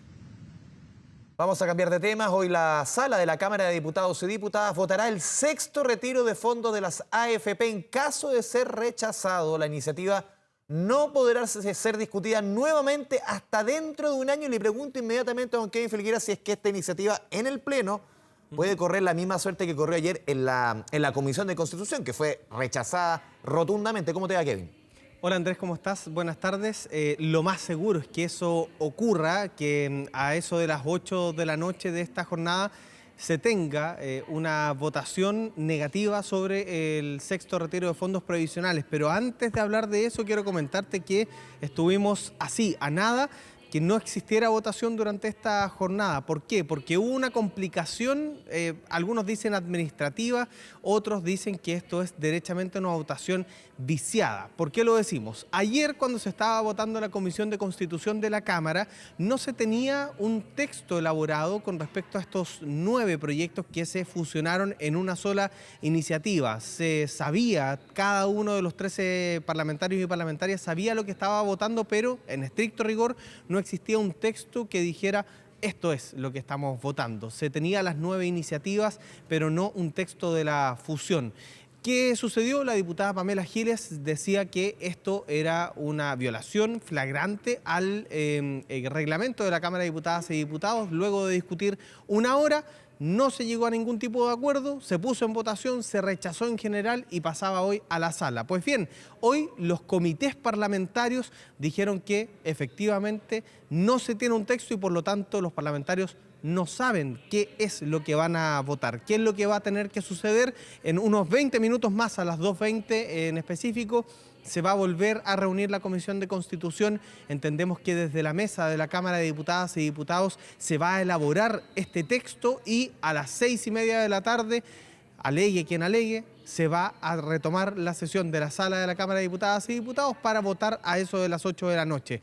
Vamos a cambiar de temas. Hoy la sala de la Cámara de Diputados y Diputadas votará el 6º retiro de fondos de las AFP. En caso de ser rechazado, la iniciativa no podrá ser discutida nuevamente hasta dentro de un año. Y le pregunto inmediatamente a don Kevin Felguera si es que esta iniciativa en el Pleno puede correr la misma suerte que corrió ayer en la Comisión de Constitución, que fue rechazada rotundamente. ¿Cómo te va, Kevin? Hola Andrés, ¿cómo estás? Buenas tardes. Lo más seguro es que eso ocurra, que a eso de las 8 de la noche de esta jornada se tenga una votación negativa sobre el 6º retiro de fondos previsionales. Pero antes de hablar de eso, quiero comentarte que estuvimos así, a nada, que no existiera votación durante esta jornada. ¿Por qué? Porque hubo una complicación, algunos dicen administrativa, otros dicen que esto es derechamente una votación viciada. ¿Por qué lo decimos? Ayer, cuando se estaba votando la Comisión de Constitución de la Cámara, no se tenía un texto elaborado con respecto a estos 9 proyectos que se fusionaron en una sola iniciativa. Se sabía, cada uno de los 13 parlamentarios y parlamentarias sabía lo que estaba votando, pero en estricto rigor no existía un texto que dijera esto es lo que estamos votando. Se tenía las 9 iniciativas, pero no un texto de la fusión. ¿Qué sucedió? La diputada Pamela Giles decía que esto era una violación flagrante al reglamento de la Cámara de Diputadas y Diputados. Luego de discutir una hora, no se llegó a ningún tipo de acuerdo, se puso en votación, se rechazó en general y pasaba hoy a la sala. Pues bien, hoy los comités parlamentarios dijeron que efectivamente no se tiene un texto y por lo tanto los parlamentarios no saben qué es lo que van a votar, qué es lo que va a tener que suceder. En unos 20 minutos más, a las 2:20 en específico, se va a volver a reunir la Comisión de Constitución. Entendemos que desde la mesa de la Cámara de Diputadas y Diputados se va a elaborar este texto y a las 6:30 de la tarde, alegue quien alegue, se va a retomar la sesión de la sala de la Cámara de Diputadas y Diputados para votar a eso de las 8 de la noche.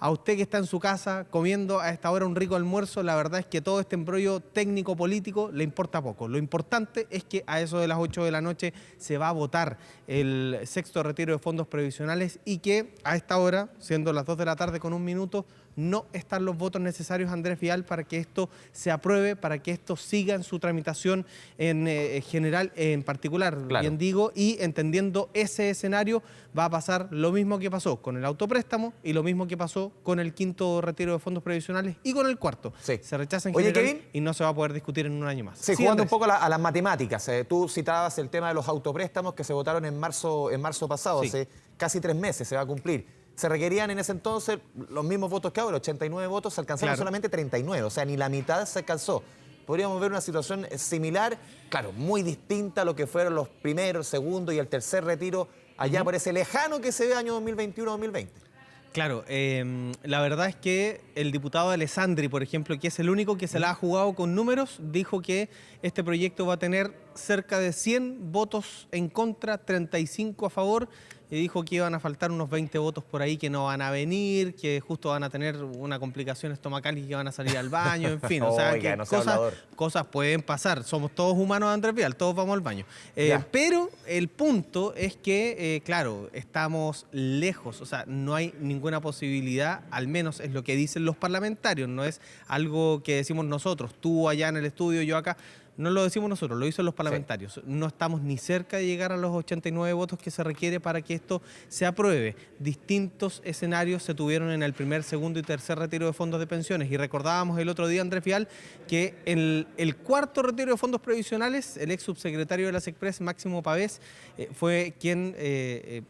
A usted que está en su casa comiendo a esta hora un rico almuerzo, la verdad es que todo este embrollo técnico-político le importa poco. Lo importante es que a eso de las 8 de la noche se va a votar el 6º retiro de fondos previsionales y que a esta hora, siendo las 2 de la tarde con 1 minuto, no están los votos necesarios, Andrés Vial, para que esto se apruebe, para que esto siga en su tramitación en general, en particular, claro. Bien digo, y entendiendo ese escenario va a pasar lo mismo que pasó con el autopréstamo y lo mismo que pasó con el 5º retiro de fondos previsionales y con el 4º. Sí. Se rechaza en general, Kevin, y no se va a poder discutir en un año más. Sí, jugando Andrés, un poco a las matemáticas. Tú citabas el tema de los autopréstamos que se votaron en marzo pasado, sí. Hace casi 3 meses se va a cumplir. Se requerían en ese entonces los mismos votos que ahora, 89 votos, se alcanzaron solamente 39, o sea, ni la mitad se alcanzó. Podríamos ver una situación similar, claro, muy distinta a lo que fueron los primeros, segundo y el tercer retiro, allá por ese lejano que se ve año 2021-2020. Claro, la verdad es que el diputado Alessandri, por ejemplo, que es el único que se la ha jugado con números, dijo que este proyecto va a tener cerca de 100 votos en contra, 35 a favor. y dijo que iban a faltar unos 20 votos por ahí que no van a venir, que justo van a tener una complicación estomacal y que van a salir al baño, en fin. O sea, Oiga, que no sea cosas pueden pasar. Somos todos humanos, Andrés Vial, todos vamos al baño. Pero el punto es que, claro, estamos lejos, o sea, no hay ninguna posibilidad, al menos es lo que dicen los parlamentarios, no es algo que decimos nosotros, tú allá en el estudio, yo acá. No lo decimos nosotros, lo dicen los parlamentarios. Sí. No estamos ni cerca de llegar a los 89 votos que se requiere para que esto se apruebe. Distintos escenarios se tuvieron en el primer, segundo y tercer retiro de fondos de pensiones. Y recordábamos el otro día, Andrés Vial, que en el cuarto retiro de fondos previsionales, el ex subsecretario de la SECPRES, Máximo Pavés, fue quien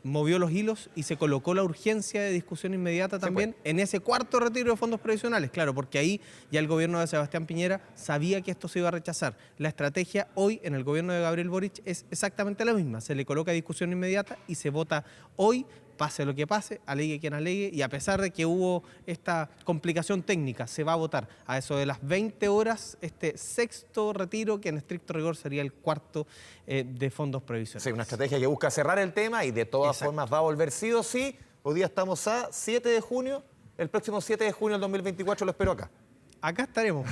movió los hilos y se colocó la urgencia de discusión inmediata también en ese cuarto retiro de fondos previsionales. Claro, porque ahí ya el gobierno de Sebastián Piñera sabía que esto se iba a rechazar. La estrategia hoy en el gobierno de Gabriel Boric es exactamente la misma. Se le coloca discusión inmediata y se vota hoy, pase lo que pase, alegue quien alegue, y a pesar de que hubo esta complicación técnica, se va a votar a eso de las 20 horas este sexto retiro, que en estricto rigor sería el cuarto de fondos previsionales. Sí, una estrategia que busca cerrar el tema y de todas formas va a volver sí o sí. Hoy día estamos a 7 de junio, el próximo 7 de junio del 2024 lo espero acá. Acá estaremos.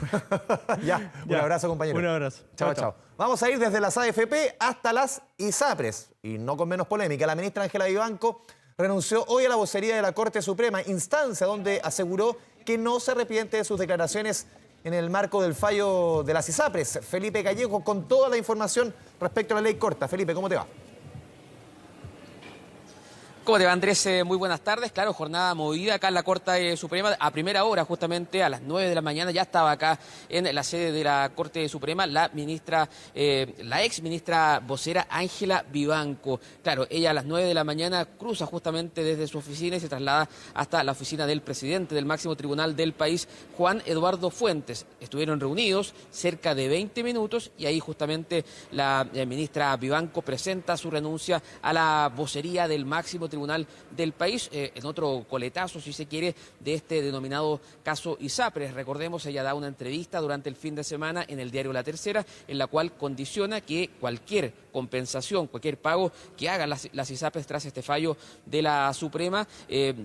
Ya, un abrazo, compañero. Un abrazo. Chao, chao. Vamos a ir desde las AFP hasta las ISAPRES. Y no con menos polémica, la ministra Ángela Vivanco renunció hoy a la vocería de la Corte Suprema, instancia donde aseguró que no se arrepiente de sus declaraciones en el marco del fallo de las ISAPRES. Felipe Callejo con toda la información respecto a la ley corta. Felipe, ¿cómo te va? ¿Cómo te va, Andrés? Muy buenas tardes. Claro, jornada movida acá en la Corte Suprema. A primera hora, justamente a las 9 de la mañana, ya estaba acá en la sede de la Corte Suprema la ministra, la ex ministra vocera Ángela Vivanco. Claro, ella a las 9 de la mañana cruza justamente desde su oficina y se traslada hasta la oficina del presidente del máximo tribunal del país, Juan Eduardo Fuentes. Estuvieron reunidos cerca de 20 minutos y ahí justamente la ministra Vivanco presenta su renuncia a la vocería del máximo tribunal del país, en otro coletazo, si se quiere, de este denominado caso ISAPRES. Recordemos, ella da una entrevista durante el fin de semana en el diario La Tercera, en la cual condiciona que cualquier compensación, cualquier pago que hagan las ISAPRES tras este fallo de la Suprema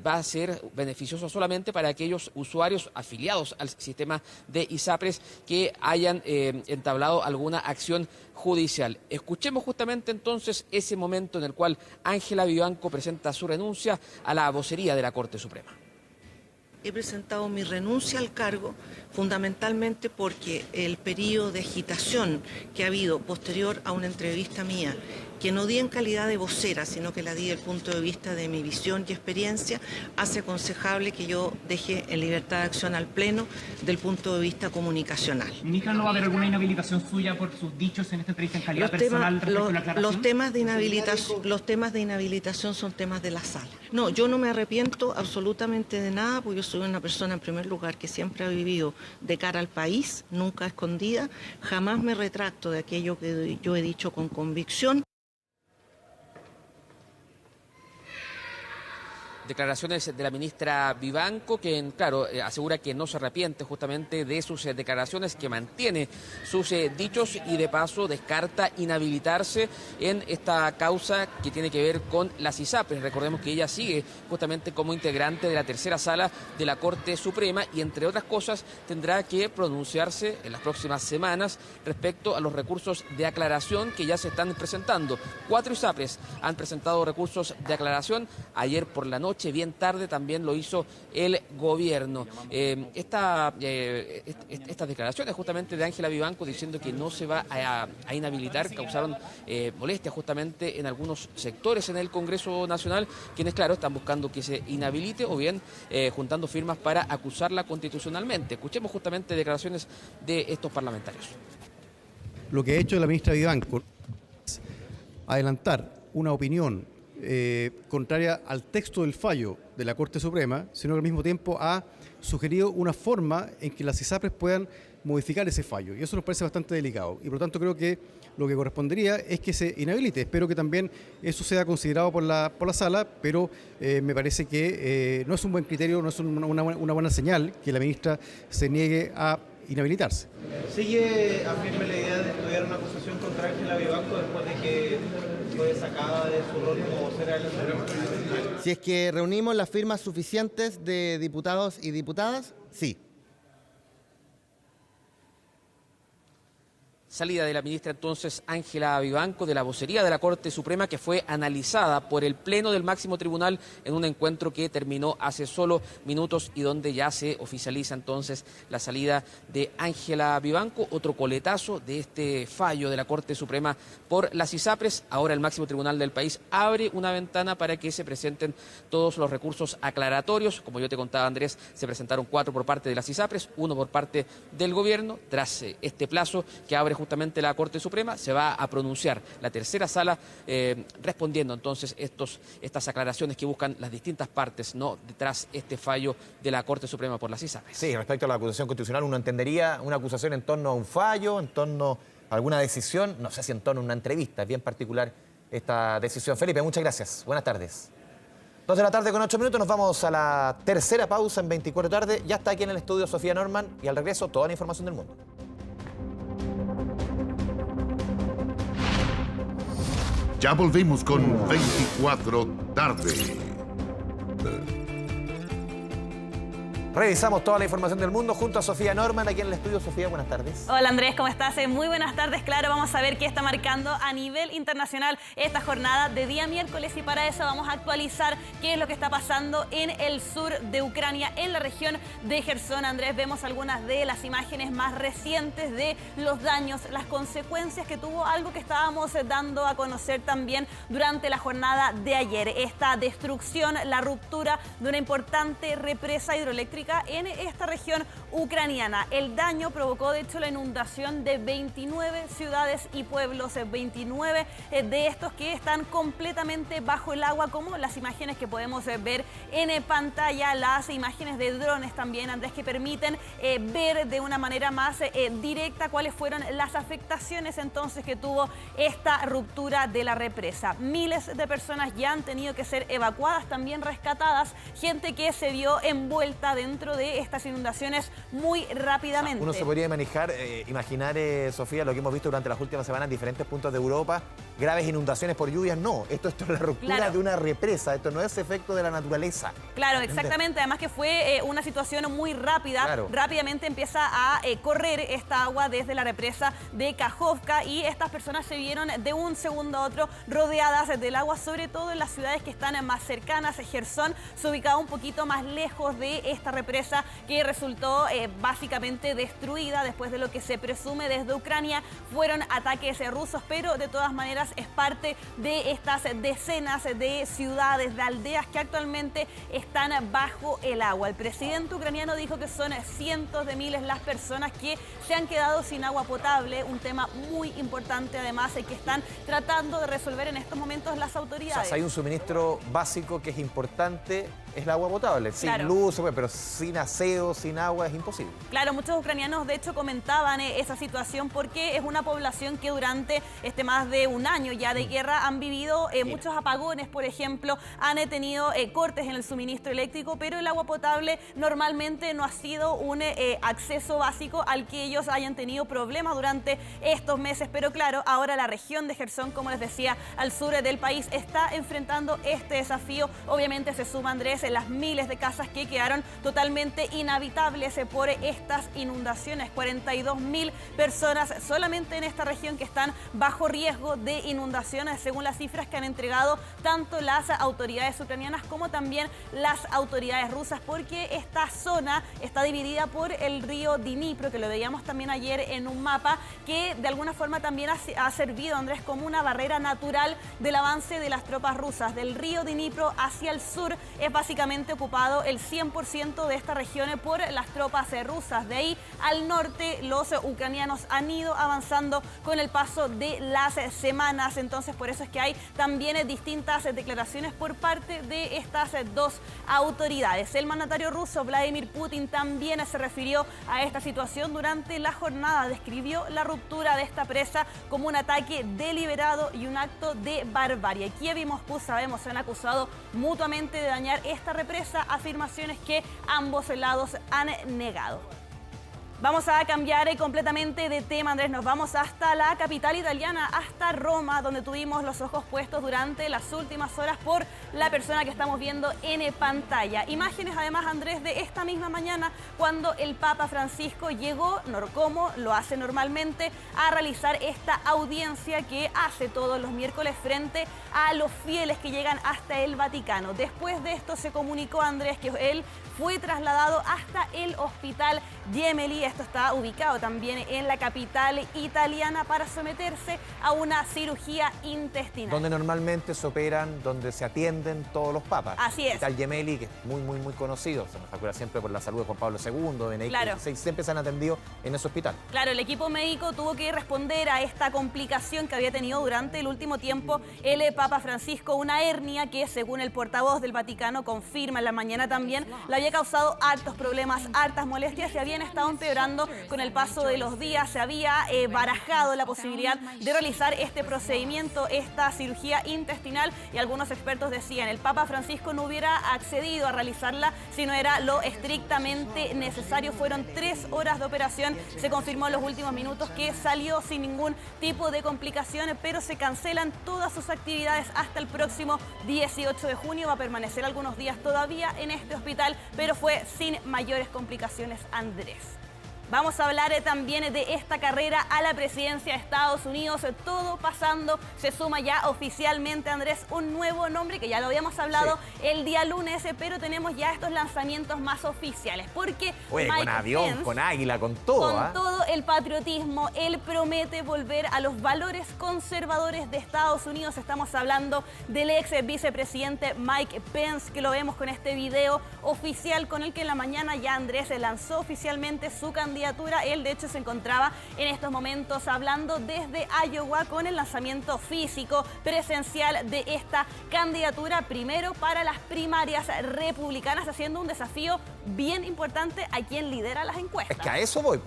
va a ser beneficioso solamente para aquellos usuarios afiliados al sistema de ISAPRES que hayan entablado alguna acción judicial. Escuchemos justamente entonces ese momento en el cual Ángela Vivanco presenta su renuncia a la vocería de la Corte Suprema. He presentado mi renuncia al cargo fundamentalmente porque el periodo de agitación que ha habido posterior a una entrevista mía, que no di en calidad de vocera, sino que la di desde el punto de vista de mi visión y experiencia, hace aconsejable que yo deje en libertad de acción al Pleno del punto de vista comunicacional. ¿Ministra, no va a haber alguna inhabilitación suya por sus dichos en esta entrevista en calidad personal respecto a la aclaración? Los temas de inhabilitación son temas de la sala. No, yo no me arrepiento absolutamente de nada, porque yo soy una persona, en primer lugar, que siempre ha vivido de cara al país, nunca escondida, jamás me retracto de aquello que yo he dicho con convicción. Declaraciones de la ministra Vivanco, que, claro, asegura que no se arrepiente justamente de sus declaraciones, que mantiene sus dichos y de paso descarta inhabilitarse en esta causa que tiene que ver con las ISAPRES. Recordemos que ella sigue justamente como integrante de la tercera sala de la Corte Suprema y, entre otras cosas, tendrá que pronunciarse en las próximas semanas respecto a los recursos de aclaración que ya se están presentando. 4 ISAPRES han presentado recursos de aclaración. Ayer por la noche, bien tarde, también lo hizo el gobierno. Estas declaraciones justamente de Ángela Vivanco diciendo que no se va a inhabilitar causaron molestias justamente en algunos sectores en el Congreso Nacional, quienes, claro, están buscando que se inhabilite o bien juntando firmas para acusarla constitucionalmente. Escuchemos justamente declaraciones de estos parlamentarios. Lo que ha hecho la ministra Vivanco es adelantar una opinión contraria al texto del fallo de la Corte Suprema, sino que al mismo tiempo ha sugerido una forma en que las ISAPRES puedan modificar ese fallo, y eso nos parece bastante delicado, y por lo tanto creo que lo que correspondería es que se inhabilite. Espero que también eso sea considerado por la sala, pero me parece que no es un buen criterio, no es una buena señal que la ministra se niegue a inhabilitarse. ¿Sigue a firme la idea de estudiar una acusación contra Ángela Vivanco después de que fue sacada de su rol como vocera de la Suprema? Si es que reunimos las firmas suficientes de diputados y diputadas, sí. Salida de la ministra entonces Ángela Vivanco de la vocería de la Corte Suprema, que fue analizada por el Pleno del Máximo Tribunal en un encuentro que terminó hace solo minutos y donde ya se oficializa entonces la salida de Ángela Vivanco. Otro coletazo de este fallo de la Corte Suprema por las ISAPRES. Ahora el Máximo Tribunal del país abre una ventana para que se presenten todos los recursos aclaratorios. Como yo te contaba, Andrés, se presentaron 4 por parte de las ISAPRES, 1 por parte del gobierno. Tras este plazo que abre justamente la Corte Suprema, se va a pronunciar la tercera sala respondiendo entonces estas aclaraciones que buscan las distintas partes, ¿no?, detrás este fallo de la Corte Suprema por las ISAPRES. Sí, respecto a la acusación constitucional, uno entendería una acusación en torno a un fallo, en torno a alguna decisión, no sé si en torno a una entrevista, es bien particular esta decisión. Felipe, muchas gracias. Buenas tardes. 2 de la tarde con 8 minutos, nos vamos a la tercera pausa en 24 tarde. Ya está aquí en el estudio Sofía Norman y al regreso toda la información del mundo. Ya volvemos con 24 tarde. Revisamos toda la información del mundo junto a Sofía Norman aquí en el estudio. Sofía, buenas tardes. Hola Andrés, ¿cómo estás? Muy buenas tardes. Claro, vamos a ver qué está marcando a nivel internacional esta jornada de día miércoles y para eso vamos a actualizar qué es lo que está pasando en el sur de Ucrania, en la región de Jersón. Andrés, vemos algunas de las imágenes más recientes de los daños, las consecuencias que tuvo algo que estábamos dando a conocer también durante la jornada de ayer. Esta destrucción, la ruptura de una importante represa hidroeléctrica en esta región ucraniana. El daño provocó de hecho la inundación de 29 ciudades y pueblos, 29 de estos que están completamente bajo el agua, como las imágenes que podemos ver en pantalla, las imágenes de drones también, Andrés, que permiten ver de una manera más directa cuáles fueron las afectaciones entonces que tuvo esta ruptura de la represa. Miles de personas ya han tenido que ser evacuadas, también rescatadas, gente que se vio envuelta dentro de estas inundaciones muy rápidamente. Uno se podría imaginar, Sofía, lo que hemos visto durante las últimas semanas en diferentes puntos de Europa, graves inundaciones por lluvias. No, esto es la ruptura de una represa, esto no es efecto de la naturaleza. Claro, exactamente, además que fue una situación muy rápida, rápidamente empieza a correr esta agua desde la represa de Kajovka y estas personas se vieron de un segundo a otro rodeadas del agua, sobre todo en las ciudades que están más cercanas. Jersón se ubicaba un poquito más lejos de esta represa que resultó básicamente destruida después de lo que se presume desde Ucrania fueron ataques rusos, pero de todas maneras es parte de estas decenas de ciudades, de aldeas que actualmente están bajo el agua. El presidente ucraniano dijo que son cientos de miles las personas que se han quedado sin agua potable, un tema muy importante además que están tratando de resolver en estos momentos las autoridades. O sea, si hay un suministro básico que es importante, es el agua potable. Sin luz, pero sin aseo, sin agua, es imposible. Claro, muchos ucranianos de hecho comentaban esa situación porque es una población que durante más de un año ya de guerra han vivido muchos apagones, por ejemplo, han tenido cortes en el suministro eléctrico, pero el agua potable normalmente no ha sido un acceso básico al que ellos hayan tenido problemas durante estos meses. Pero claro, ahora la región de Jersón, como les decía, al sur del país, está enfrentando este desafío. Obviamente se suma, Andrés, las miles de casas que quedaron totalmente inhabitables por estas inundaciones. 42.000 personas solamente en esta región que están bajo riesgo de inundaciones, según las cifras que han entregado tanto las autoridades ucranianas como también las autoridades rusas, porque esta zona está dividida por el río Dnipro, que lo veíamos también ayer en un mapa, que de alguna forma también ha servido, Andrés, como una barrera natural del avance de las tropas rusas. Del río Dnipro hacia el sur es básicamente ocupado el 100% de esta región por las tropas rusas. De ahí al norte los ucranianos han ido avanzando con el paso de las semanas. Entonces por eso es que hay también distintas declaraciones por parte de estas dos autoridades. El mandatario ruso Vladimir Putin también se refirió a esta situación durante la jornada. Describió la ruptura de esta presa como un ataque deliberado y un acto de barbarie. Kiev y Moscú, sabemos, se han acusado mutuamente de dañar esta represa, afirmaciones que ambos lados han negado. Vamos a cambiar completamente de tema, Andrés. Nos vamos hasta la capital italiana, hasta Roma, donde tuvimos los ojos puestos durante las últimas horas por la persona que estamos viendo en pantalla. Imágenes, además, Andrés, de esta misma mañana, cuando el Papa Francisco llegó, como lo hace normalmente, a realizar esta audiencia que hace todos los miércoles frente a los fieles que llegan hasta el Vaticano. Después de esto se comunicó, Andrés, que él fue trasladado hasta el Hospital Gemelli. Esto está ubicado también en la capital italiana para someterse a una cirugía intestinal. Donde normalmente se operan, donde se atienden todos los papas. Así es. El Hospital Gemelli, que es muy conocido. Se nos acuerda siempre por la salud de Juan Pablo II, Benedicto Claro. XVI, siempre se han atendido en ese hospital. Claro, el equipo médico tuvo que responder a esta complicación que había tenido durante el último tiempo el Papa Francisco, una hernia que, según el portavoz del Vaticano, confirma en la mañana también, le había causado hartos problemas, hartas molestias y habían estado empeorando con el paso de los días. Se había barajado la posibilidad de realizar este procedimiento, esta cirugía intestinal, y algunos expertos decían el Papa Francisco no hubiera accedido a realizarla si no era lo estrictamente necesario. Fueron 3 horas de operación. Se confirmó en los últimos minutos que salió sin ningún tipo de complicaciones, pero se cancelan todas sus actividades hasta el próximo 18 de junio. Va a permanecer algunos días todavía en este hospital, pero fue sin mayores complicaciones, Andrés. Vamos a hablar también de esta carrera a la presidencia de Estados Unidos. Todo pasando, se suma ya oficialmente, Andrés, un nuevo nombre que ya lo habíamos hablado el día lunes, pero tenemos ya estos lanzamientos más oficiales. Porque Oye, Mike con avión, Pence, con águila, con todo. con todo el patriotismo, él promete volver a los valores conservadores de Estados Unidos. Estamos hablando del ex vicepresidente Mike Pence, que lo vemos con este video oficial con el que en la mañana ya Andrés lanzó oficialmente su candidatura. Él, de hecho, se encontraba en estos momentos hablando desde Iowa con el lanzamiento físico presencial de esta candidatura, primero para las primarias republicanas, haciendo un desafío bien importante a quien lidera las encuestas. Es que a eso voy.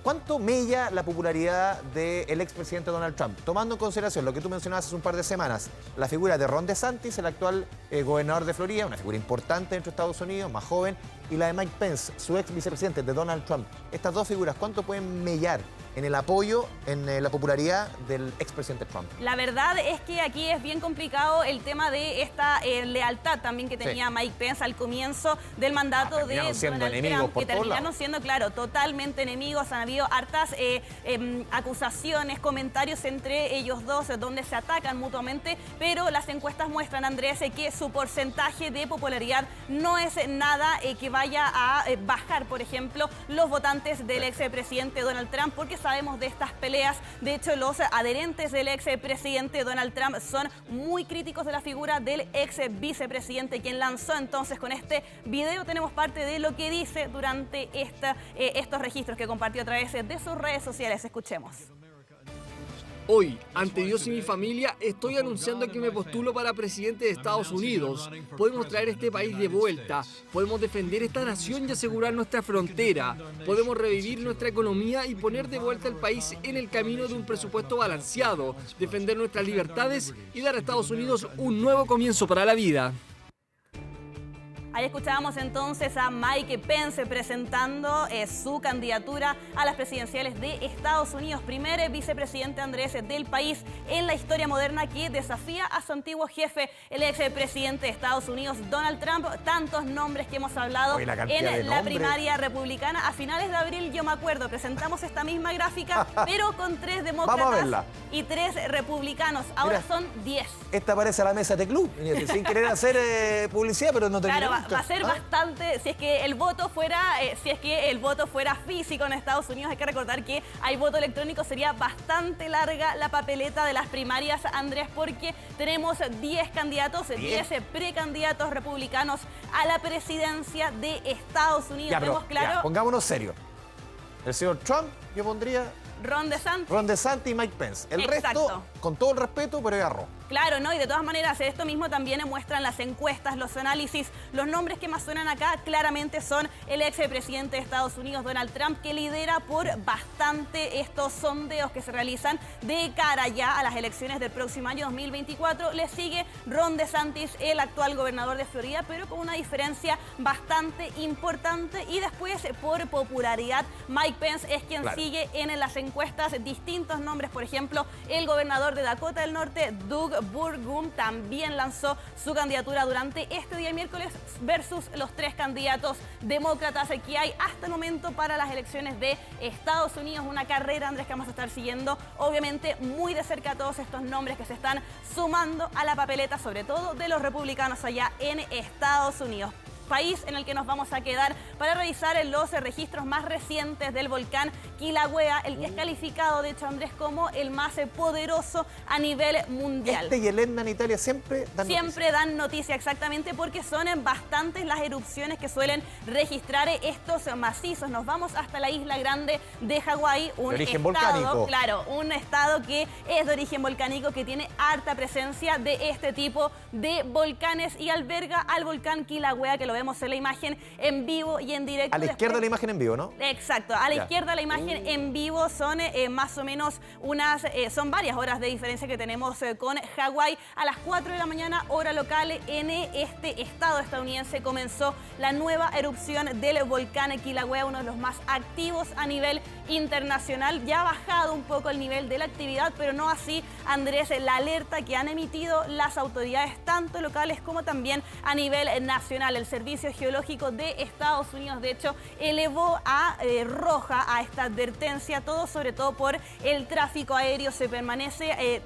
¿Cuánto mella la popularidad del expresidente Donald Trump? Tomando en consideración lo que tú mencionabas hace un par de semanas, la figura de Ron DeSantis, el actual gobernador de Florida, una figura importante dentro de Estados Unidos, más joven, y la de Mike Pence, su ex vicepresidente de Donald Trump. Estas dos figuras, ¿cuánto pueden mellar en el apoyo, en la popularidad del expresidente Trump? La verdad es que aquí es bien complicado el tema de esta lealtad también que tenía Mike Pence al comienzo del mandato de Donald Trump, que terminaron siendo, claro, totalmente enemigos. Han habido hartas acusaciones, comentarios entre ellos dos, donde se atacan mutuamente, pero las encuestas muestran, Andrés, que su porcentaje de popularidad no es nada que vaya a bajar, por ejemplo, los votantes del expresidente Donald Trump, porque sabemos de estas peleas. De hecho, los adherentes del expresidente Donald Trump son muy críticos de la figura del ex vicepresidente, quien lanzó entonces con este video. Tenemos parte de lo que dice durante estos registros que compartió a través de sus redes sociales. Escuchemos. Hoy, ante Dios y mi familia, estoy anunciando que me postulo para presidente de Estados Unidos. Podemos traer este país de vuelta, podemos defender esta nación y asegurar nuestra frontera, podemos revivir nuestra economía y poner de vuelta el país en el camino de un presupuesto balanceado, defender nuestras libertades y dar a Estados Unidos un nuevo comienzo para la vida. Ahí escuchábamos entonces a Mike Pence presentando su candidatura a las presidenciales de Estados Unidos. Primer vicepresidente, Andrés, del país en la historia moderna que desafía a su antiguo jefe, el expresidente de Estados Unidos, Donald Trump. Tantos nombres que hemos hablado en la primaria republicana. A finales de abril, yo me acuerdo, presentamos esta misma gráfica, pero con 3 demócratas y 3 republicanos. Ahora son 10. Esta parece a la mesa de club, sin querer hacer publicidad, pero no termina. Claro, va a ser bastante, si es que el voto fuera físico en Estados Unidos. Hay que recordar que hay voto electrónico, sería bastante larga la papeleta de las primarias, Andrés, porque tenemos 10 candidatos, 10 precandidatos republicanos a la presidencia de Estados Unidos. Ya, pero, vemos claro. Pongámonos serios. El señor Trump, yo pondría Ron DeSantis. Ron DeSantis y Mike Pence. El Exacto. resto, con todo el respeto, pero agarró. Claro, ¿no? Y de todas maneras, esto mismo también muestran las encuestas, los análisis. Los nombres que más suenan acá claramente son el expresidente de Estados Unidos, Donald Trump, que lidera por bastante estos sondeos que se realizan de cara ya a las elecciones del próximo año 2024. Le sigue Ron DeSantis, el actual gobernador de Florida, pero con una diferencia bastante importante. Y después, por popularidad, Mike Pence es quien sigue en las encuestas. Distintos nombres, por ejemplo, el gobernador de Dakota del Norte, Doug Burgum, también lanzó su candidatura durante este día miércoles versus los 3 candidatos demócratas que hay hasta el momento para las elecciones de Estados Unidos. Una carrera, Andrés, que vamos a estar siguiendo obviamente muy de cerca todos estos nombres que se están sumando a la papeleta, sobre todo de los republicanos allá en Estados Unidos. País en el que nos vamos a quedar para revisar los registros más recientes del volcán Kilauea, el que es calificado, de hecho, Andrés, como el más poderoso a nivel mundial. Y el Etna en Italia siempre dan noticia, exactamente, porque son bastantes las erupciones que suelen registrar estos macizos. Nos vamos hasta la isla grande de Hawái, un origen estado, volcánico. Claro, un estado que es de origen volcánico, que tiene harta presencia de este tipo de volcanes y alberga al volcán Kilauea, que lo vemos en la imagen en vivo y en directo. A la izquierda la imagen en vivo, ¿no? Exacto, a la izquierda la imagen en vivo son más o menos son varias horas de diferencia que tenemos con Hawái. A las 4 de la mañana, hora local, en este estado estadounidense comenzó la nueva erupción del volcán Kilauea, uno de los más activos a nivel internacional. Ya ha bajado un poco el nivel de la actividad, pero no así, Andrés, la alerta que han emitido las autoridades, tanto locales como también a nivel nacional. El Servicio Geológico de Estados Unidos, de hecho, elevó a roja a esta advertencia, todo sobre todo por el tráfico aéreo. Se permanece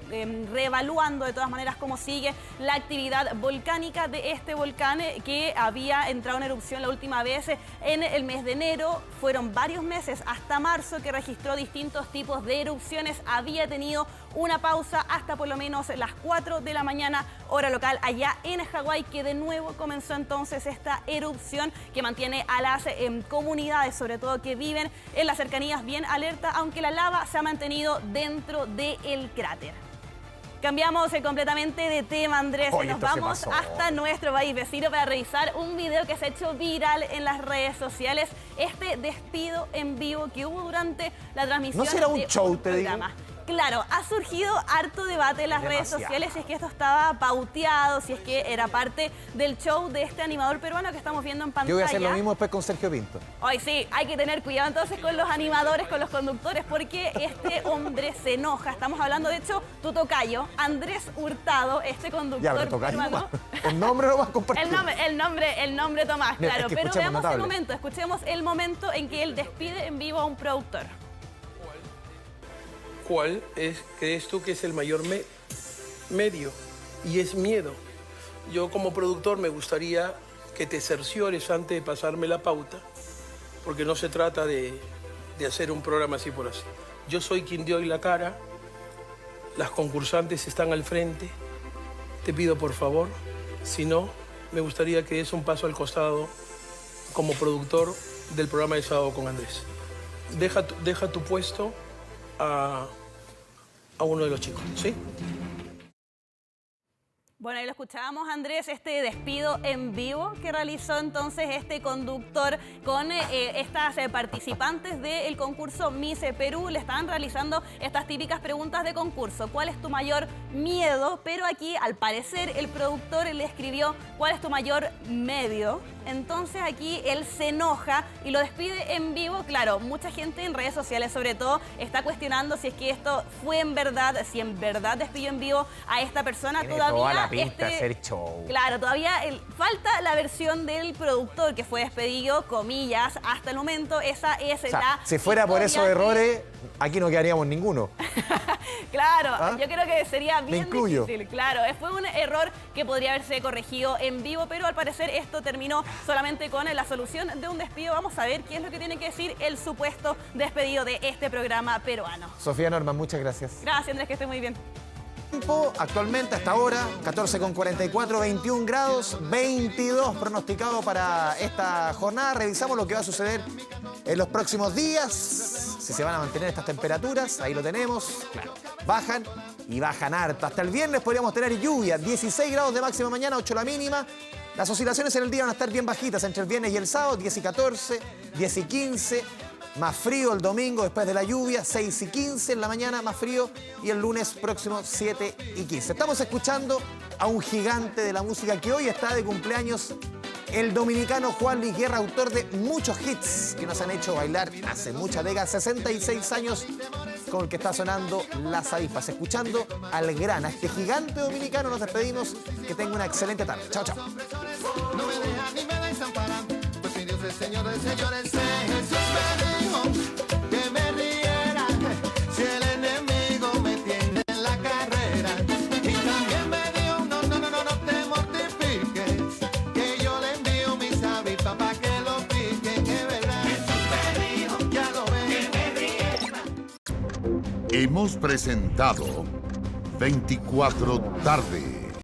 reevaluando de todas maneras cómo sigue la actividad volcánica de este volcán que había entrado en erupción la última vez en el mes de enero. Fueron varios meses hasta marzo que registró distintos tipos de erupciones. Había tenido una pausa hasta por lo menos las 4 de la mañana, hora local, allá en Hawái, que de nuevo comenzó entonces esta erupción que mantiene a las comunidades, sobre todo que viven en las cercanías, bien alerta, aunque la lava se ha mantenido dentro del cráter. Cambiamos completamente de tema, Andrés, y nos vamos hasta nuestro país vecino para revisar un video que se ha hecho viral en las redes sociales. Este despido en vivo que hubo durante la transmisión. ¿No será un show, te digo? Claro, ha surgido harto debate en las redes sociales si es que esto estaba pauteado, si es que era parte del show de este animador peruano que estamos viendo en pantalla. Yo voy a hacer lo mismo después con Sergio Pinto. Hoy sí, hay que tener cuidado entonces con los animadores, con los conductores, porque este hombre se enoja. Estamos hablando, de hecho, tu tocayo, Andrés Hurtado, este conductor peruano. El nombre lo vas a compartir. El nombre Tomás, Mira, claro. es que Pero veamos notable. el momento, escuchemos el momento en que él despide en vivo a un productor. ¿Cuál crees tú que es el mayor medio? Y es miedo. Yo como productor me gustaría que te cerciores antes de pasarme la pauta, porque no se trata de hacer un programa así por así. Yo soy quien dio hoy la cara, las concursantes están al frente. Te pido por favor, si no, me gustaría que des un paso al costado como productor del programa de Sábado con Andrés. Deja tu puesto a uno de los chicos, ¿sí? Bueno, ahí lo escuchábamos, Andrés, este despido en vivo que realizó entonces este conductor con estas participantes del concurso Miss Perú. Le estaban realizando estas típicas preguntas de concurso. ¿Cuál es tu mayor miedo? Pero aquí, al parecer, el productor le escribió ¿cuál es tu mayor medio? Entonces aquí él se enoja y lo despide en vivo. Claro, mucha gente en redes sociales sobre todo está cuestionando si es que esto fue en verdad, si en verdad despidió en vivo a esta persona. Tiene todavía toda la pinta de hacer show. Claro, todavía falta la versión del productor que fue despedido, comillas, hasta el momento. Esa es la si fuera por esos errores, aquí no quedaríamos ninguno. Claro, yo creo que sería bien incluyo. difícil. Claro, fue un error que podría haberse corregido en vivo, pero al parecer esto terminó solamente con la solución de un despido. Vamos a ver qué es lo que tiene que decir el supuesto despedido de este programa peruano. Sofía Norman, muchas gracias. Gracias, Andrés, que esté muy bien. Tiempo actualmente hasta ahora, 14:44, 21 grados, 22 pronosticado para esta jornada. Revisamos lo que va a suceder en los próximos días. si se van a mantener estas temperaturas, ahí lo tenemos, claro, bajan y bajan harto. Hasta el viernes podríamos tener lluvia, 16 grados de máxima mañana, 8 la mínima. Las oscilaciones en el día van a estar bien bajitas entre el viernes y el sábado, 10 y 14, 10 y 15. Más frío el domingo después de la lluvia, 6 y 15 en la mañana, más frío. Y el lunes próximo, 7 y 15. Estamos escuchando a un gigante de la música que hoy está de cumpleaños, el dominicano Juan Luis Guerra, autor de muchos hits que nos han hecho bailar hace muchas décadas, 66 años, con el que está sonando Las Avispas. Escuchando al gran, a este gigante dominicano, nos despedimos. Que tenga una excelente tarde. Chao, chao. No me deja ni me desamparan, pues mi Dios es Señor de señores. Jesús me dijo que me riera si el enemigo me tiene en la carrera. Y también me dijo, no te mortifiques, que yo le envío mis avispas para que lo piquen, es verdad. Jesús me dijo, ya lo ven, que me riera. Hemos presentado 24 tarde.